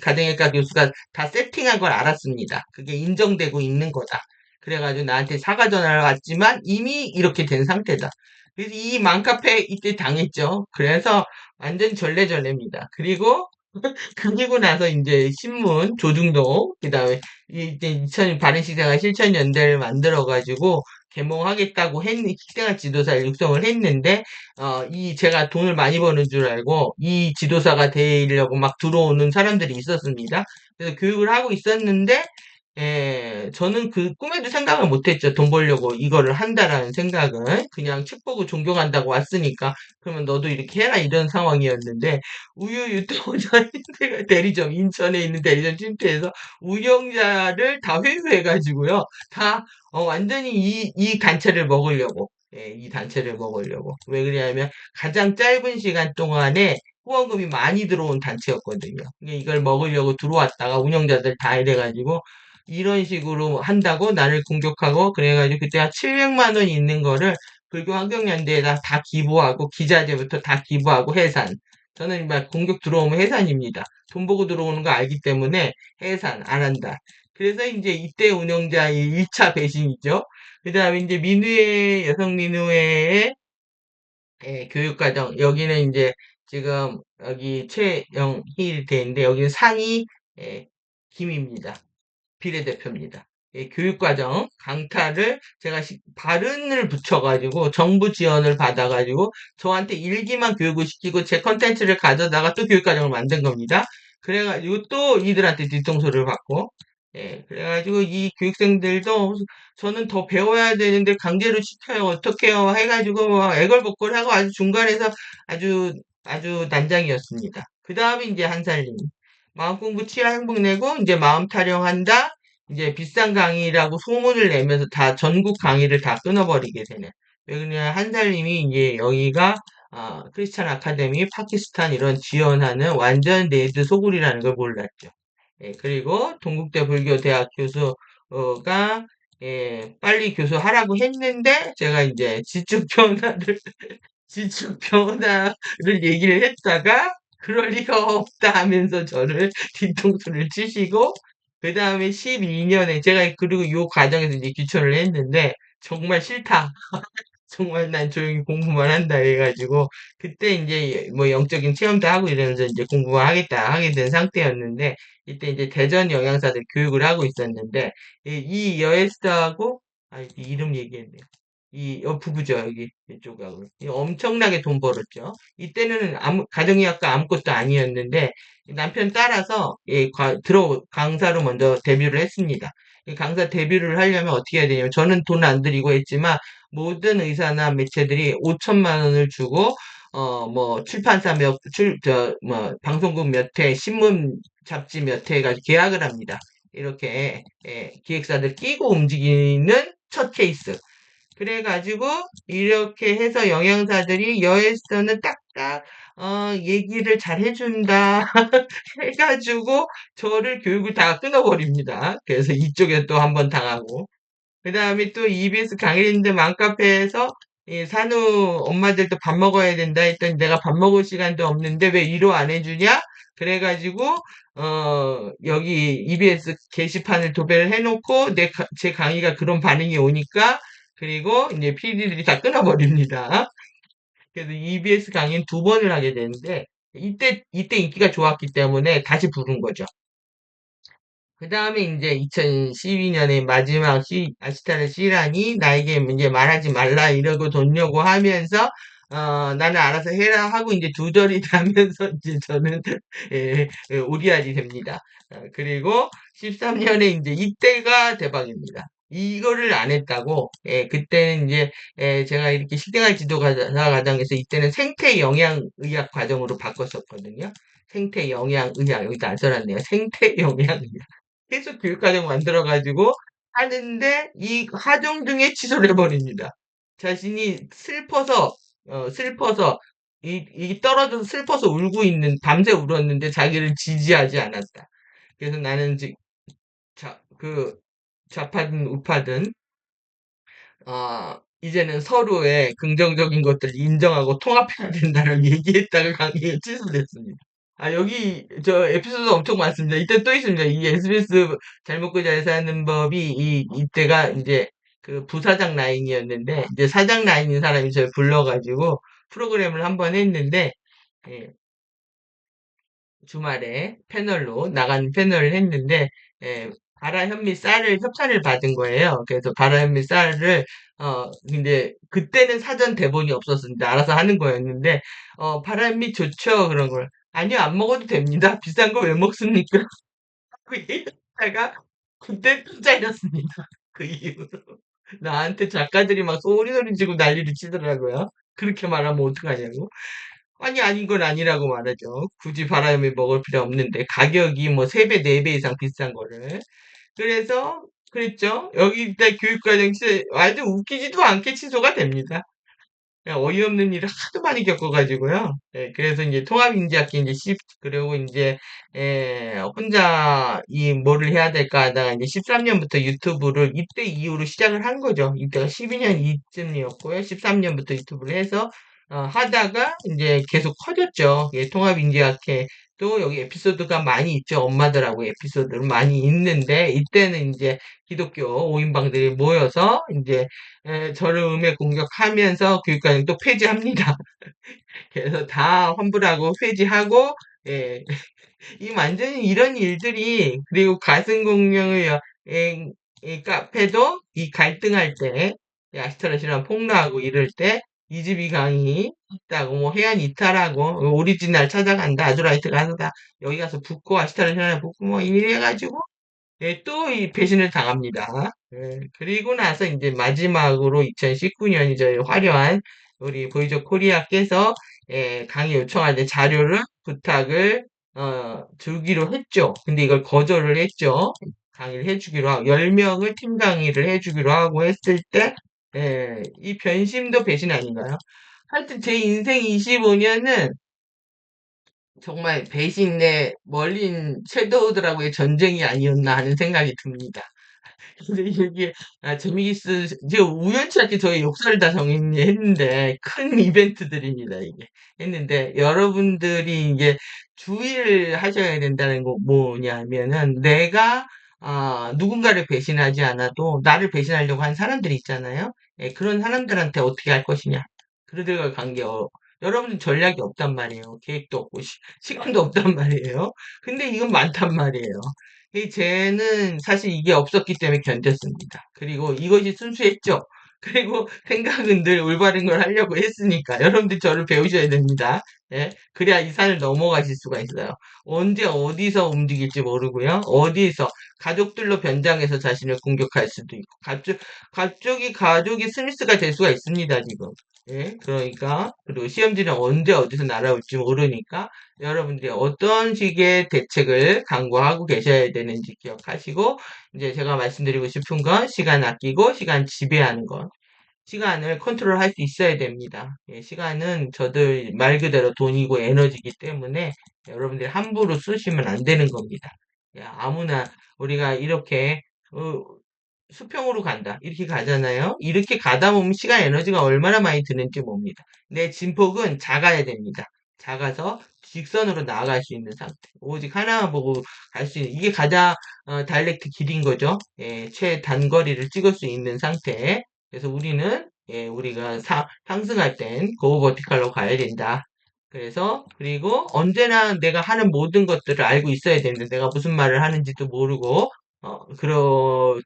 가정의과 교수가 다 세팅한 걸 알았습니다. 그게 인정되고 있는 거다. 그래가지고 나한테 사과 전화를 왔지만 이미 이렇게 된 상태다. 그래서 이 맘카페 이때 당했죠. 그래서 완전 절레절레입니다. 그리고 나서 이제 신문 조중동 그다음에 이제 2000 바른시대가 실천연대를 만들어가지고 개몽하겠다고 식생활 지도사를 육성을 했는데 이 제가 돈을 많이 버는 줄 알고 이 지도사가 되려고 막 들어오는 사람들이 있었습니다. 그래서 교육을 하고 있었는데 저는 그 꿈에도 생각을 못했죠. 돈 벌려고 이거를 한다라는 생각은 그냥 책 보고 존경한다고 왔으니까 그러면 너도 이렇게 해라 이런 상황이었는데 우유 유통자 대리점 인천에 있는 대리점 침투해서 운영자를 다 회유해가지고요. 다 완전히 이 단체를 먹으려고 이 단체를 먹으려고 왜 그러냐면 가장 짧은 시간 동안에 후원금이 많이 들어온 단체였거든요. 이걸 먹으려고 들어왔다가 운영자들 다 이래가지고 이런 식으로 한다고 나를 공격하고 그래가지고 그때가 700만 원 있는 거를 불교환경연대에다 다 기부하고 기자재부터 다 기부하고 해산. 저는 막 공격 들어오면 해산입니다. 돈 보고 들어오는 거 알기 때문에 해산 안 한다. 그래서 이제 이때 운영자의 1차 배신이죠. 그 다음에 이제 여성 민우회의 교육과정 여기는 이제 지금 여기 최영희 대인데 여기는 상위 김입니다. 비례대표입니다. 교육과정 강타를 제가 발언을 붙여가지고 정부 지원을 받아가지고 저한테 일기만 교육을 시키고 제 컨텐츠를 가져다가 또 교육과정을 만든 겁니다. 그래가지고 또 이들한테 뒤통수를 받고 그래가지고 이 교육생들도 저는 더 배워야 되는데 강제로 시켜요 어떡해요 해가지고 막 애걸복걸하고 아주 중간에서 아주 난장이었습니다. 그 다음에 이제 한살림 마음 공부 치아 행복 내고 이제 마음 타령한다. 이제 비싼 강의라고 소문을 내면서 다 전국 강의를 다 끊어버리게 되는. 왜 그러냐 한살님이 이제 여기가 크리스찬 아카데미 파키스탄 이런 지원하는 완전 레드 소굴이라는 걸 몰랐죠. 그리고 동국대 불교대학 교수가 빨리 교수하라고 했는데 제가 이제 지축 변화를 얘기를 했다가 그럴 리가 없다 하면서 저를 뒤통수를 치시고 그 다음에 12년에 제가 그리고 요 과정에서 이제 귀촌을 했는데 정말 싫다. 정말 난 조용히 공부만 한다 해가지고 그때 이제 뭐 영적인 체험도 하고 이러면서 이제 공부만 하겠다 하게 된 상태였는데 이때 이제 대전 영양사들 교육을 하고 있었는데 이 여에스하고 이름 얘기했네요. 부부죠 여기 이쪽하고 엄청나게 돈 벌었죠. 이때는 가정의학과 아무것도 아니었는데 남편 따라서 강사로 먼저 데뷔를 했습니다. 이 강사 데뷔를 하려면 어떻게 해야 되냐면 저는 돈 안 들이고 했지만 모든 의사나 매체들이 5천만 원을 주고 뭐 출판사 방송국 몇 회, 신문 잡지 몇 회 해가지고 계약을 합니다. 이렇게 기획사들 끼고 움직이는 첫 케이스. 그래가지고 이렇게 해서 영양사들이 여에서는 딱딱 얘기를 잘 해준다 해가지고 저를 교육을 다 끊어버립니다. 그래서 이쪽에 또 한 번 당하고 그 다음에 또 EBS 강의했는데 맘카페에서 산후 엄마들도 밥 먹어야 된다 했더니 내가 밥 먹을 시간도 없는데 왜 위로 안 해주냐? 그래가지고 여기 EBS 게시판을 도배를 해놓고 제 강의가 그런 반응이 오니까 그리고 이제 PD들이 다 끊어버립니다. 그래서 EBS 강의는 두 번을 하게 되는데 이때 인기가 좋았기 때문에 다시 부른 거죠. 그 다음에 이제 2012년에 마지막 아시타르 시란이 나에게 이제 말하지 말라 이러고 돈려고 하면서 나는 알아서 해라 하고 이제 두절이 나면서 이제 저는 오리알이 됩니다. 그리고 13년에 이제 이때가 대박입니다. 이거를 안 했다고 그때는 이제 제가 이렇게 식생활 지도 과정에서 이때는 생태 영양의학 과정으로 바꿨었거든요. 생태 영양의학 여기도 안 써놨네요. 생태 영양의학 계속 교육과정 만들어가지고 하는데 이 하중 중에 취소를 해버립니다. 자신이 슬퍼서, 이 떨어져서 슬퍼서 울고 밤새 울었는데 자기를 지지하지 않았다. 그래서 나는 그, 좌파든 우파든, 이제는 서로의 긍정적인 것들을 인정하고 통합해야 된다는 얘기했다가 강의가 취소됐습니다. 여기, 에피소드 엄청 많습니다. 이때 또 있습니다. 이 SBS 잘 먹고 잘 사는 법이, 이때가 이제 그 부사장 라인이었는데, 이제 사장 라인인 사람이 저를 불러가지고 프로그램을 한번 했는데, 예, 주말에 패널로 나간 패널을 했는데, 예, 바라현미 쌀을 협찬을 받은 거예요. 그래서 바라현미 쌀을 근데 그때는 사전 대본이 없었습니다. 알아서 하는 거였는데, 바라현미 좋죠, 그런 걸. 아니요, 안 먹어도 됩니다. 비싼 거 왜 먹습니까? 그 얘기하다가 그때 또 잘렸습니다. 그 이후로. 나한테 작가들이 막 소리 지르고 난리를 치더라고요. 그렇게 말하면 어떡하냐고. 아니, 아닌 건 아니라고 말하죠. 굳이 바람을 먹을 필요 없는데, 가격이 뭐 3배, 4배 이상 비싼 거를. 그래서, 그랬죠. 여기 일단 교육과정 완전 웃기지도 않게 취소가 됩니다. 그냥 어이없는 일을 하도 많이 겪어가지고요. 예, 그래서 이제 통합인지학기 이제 그리고 이제, 혼자 뭐를 해야 될까 하다가 이제 13년부터 유튜브를 이때 이후로 시작을 한 거죠. 이때가 12년 이쯤이었고요. 13년부터 유튜브를 해서, 하다가 이제 계속 커졌죠. 예, 통합인지학회 또 여기 에피소드가 많이 있죠. 엄마들하고 에피소드를 많이 있는데, 이때는 이제 기독교 5인방들이 모여서 이제 저를 음해 공격하면서 교육과정 또 폐지합니다. 그래서 다 환불하고 폐지하고, 예, 이 완전히 이런 일들이, 그리고 가슴공명의 이 카페도 이 갈등할 때, 아시트라시랑 폭로하고 이럴 때, 이집이 강의 있다고, 뭐, 해안 이탈하고, 오리지널 찾아간다, 아주라이트 가서다, 여기 가서 붙고, 아시트라시랑 붙고, 뭐, 이래가지고, 예, 또 이 배신을 당합니다. 예, 그리고 나서 이제 마지막으로 2019년 이제 화려한 우리 보이저 코리아께서 강의 요청할 때 자료를 부탁을 주기로 했죠. 근데 이걸 거절을 했죠. 강의를 해주기로 하고 10명을 팀 강의를 해주기로 하고 했을 때 이 변심도 배신 아닌가요? 하여튼 제 인생 25년은 정말 배신의 멀린 섀도우들하고의 전쟁이 아니었나 하는 생각이 듭니다. 근데 이게 제가 우연치 않게 저희 역사를 다 정했는데 큰 이벤트들입니다 이게 했는데 여러분들이 이제 주의를 하셔야 된다는 거 뭐냐면은 내가 누군가를 배신하지 않아도 나를 배신하려고 하는 사람들이 있잖아요. 예, 그런 사람들한테 어떻게 할 것이냐 그들과 여러분들 전략이 없단 말이에요. 계획도 없고 시간도 없단 말이에요. 근데 이건 많단 말이에요. 이 쟤는 사실 이게 없었기 때문에 견뎠습니다. 그리고 이것이 순수했죠. 그리고 생각은 늘 올바른 걸 하려고 했으니까 여러분들 저를 배우셔야 됩니다. 예? 그래야 이 산을 넘어가실 수가 있어요. 언제 어디서 움직일지 모르고요. 어디서 가족들로 변장해서 자신을 공격할 수도 있고 가족이 스미스가 될 수가 있습니다. 지금. 예? 그러니까 그리고 시험지는 언제 어디서 날아올지 모르니까 여러분들이 어떤 식의 대책을 강구하고 계셔야 되는지 기억하시고, 이제 제가 말씀드리고 싶은 건 시간 아끼고 시간 지배하는 것. 시간을 컨트롤할 수 있어야 됩니다. 예, 시간은 저들 말 그대로 돈이고 에너지이기 때문에 여러분들이 함부로 쓰시면 안 되는 겁니다. 야, 아무나 우리가 이렇게 어, 수평으로 간다. 이렇게 가잖아요. 이렇게 가다 보면 시간 에너지가 얼마나 많이 드는지 봅니다. 내 진폭은 작아야 됩니다. 작아서 직선으로 나아갈 수 있는 상태. 오직 하나만 보고 갈 수 있는, 이게 가장 다이렉트 길인 거죠. 예, 최단거리를 찍을 수 있는 상태. 그래서 우리는 우리가 상승할 땐 고우 버티칼로 가야 된다. 그래서 그리고 언제나 내가 하는 모든 것들을 알고 있어야 되는데 내가 무슨 말을 하는지도 모르고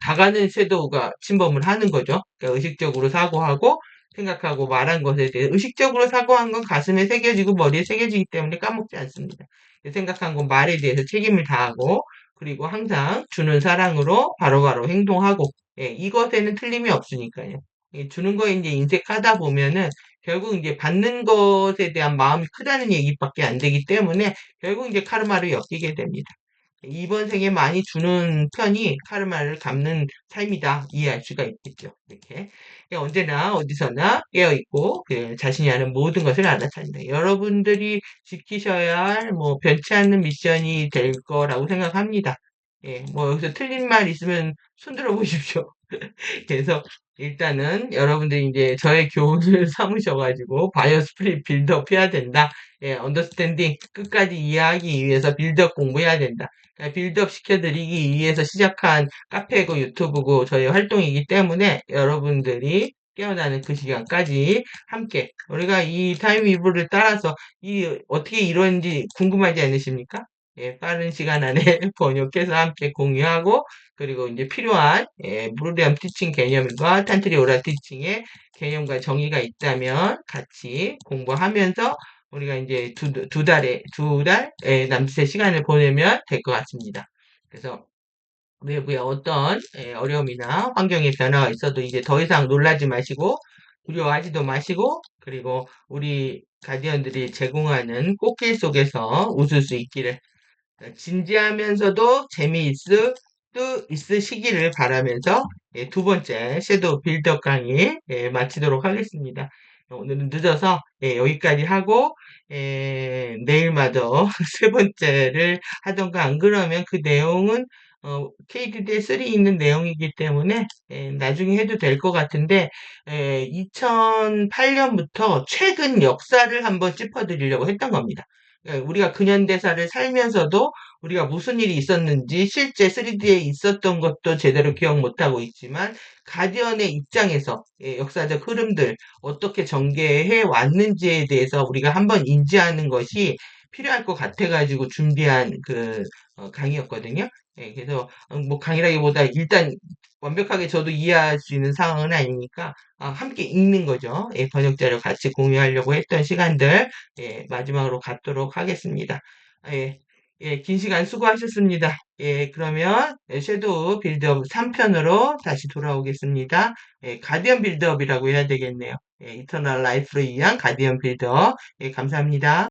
다가는 섀도우가 침범을 하는 거죠. 그러니까 의식적으로 사고하고 생각하고 말한 것에 대해 의식적으로 사고한 건 가슴에 새겨지고 머리에 새겨지기 때문에 까먹지 않습니다. 생각한 건 말에 대해서 책임을 다하고 그리고 항상 주는 사랑으로 바로바로 행동하고 예, 이것에는 틀림이 없으니까요. 주는 거에 이제 인색하다 보면은 결국 이제 받는 것에 대한 마음이 크다는 얘기밖에 안 되기 때문에 결국 이제 카르마를 엮이게 됩니다. 이번 생에 많이 주는 편이 카르마를 갚는 삶이다. 이해할 수가 있겠죠. 이렇게. 언제나 어디서나 깨어있고 자신이 하는 모든 것을 알아차린다. 여러분들이 지키셔야 할 뭐 변치 않는 미션이 될 거라고 생각합니다. 예, 뭐 여기서 틀린 말 있으면 손들어 보십시오. 그래서 일단은 여러분들이 이제 저의 교훈을 삼으셔가지고 바이오스프릿 빌드업 해야 된다. 예, 언더스탠딩 끝까지 이해하기 위해서 빌드업 공부해야 된다. 그러니까 빌드업 시켜드리기 위해서 시작한 카페고 유튜브고 저희 활동이기 때문에 여러분들이 깨어나는 그 시간까지 함께 우리가 이 타임 위브를 따라서 이 어떻게 이루어진지 궁금하지 않으십니까? 예, 빠른 시간 안에 번역해서 함께 공유하고 그리고 이제 필요한 무르디엄 티칭 개념과 탄트리 오라 티칭의 개념과 정의가 있다면 같이 공부하면서 우리가 이제 두 달의 남짓의 시간을 보내면 될 것 같습니다. 그래서 외부에 어떤 어려움이나 환경의 변화가 있어도 이제 더 이상 놀라지 마시고 두려워하지도 마시고 그리고 우리 가디언들이 제공하는 꽃길 속에서 웃을 수 있기를 진지하면서도 재미있을 수 있으시기를 바라면서 두 번째 섀도우 빌드업 강의 마치도록 하겠습니다. 오늘은 늦어서 여기까지 하고 내일마저 세 번째를 하던가 안 그러면 그 내용은 KDD에 3 있는 내용이기 때문에 나중에 해도 될 것 같은데 2008년부터 최근 역사를 한번 짚어드리려고 했던 겁니다. 우리가 근현대사를 살면서도 우리가 무슨 일이 있었는지 실제 3D에 있었던 것도 제대로 기억 못하고 있지만 가디언의 입장에서 역사적 흐름들 어떻게 전개해 왔는지에 대해서 우리가 한번 인지하는 것이 필요할 것 같아가지고 준비한 그 강의였거든요. 그래서 뭐 강의라기보다 일단 완벽하게 저도 이해할 수 있는 상황은 아니니까 함께 읽는 거죠. 번역 자료 같이 공유하려고 했던 시간들 마지막으로 갖도록 하겠습니다. 예, 긴 시간 수고하셨습니다. 그러면 섀도우 빌드업 3편으로 다시 돌아오겠습니다. 가디언 빌드업이라고 해야 되겠네요. 이터널 라이프를 위한 가디언 빌드업. 감사합니다.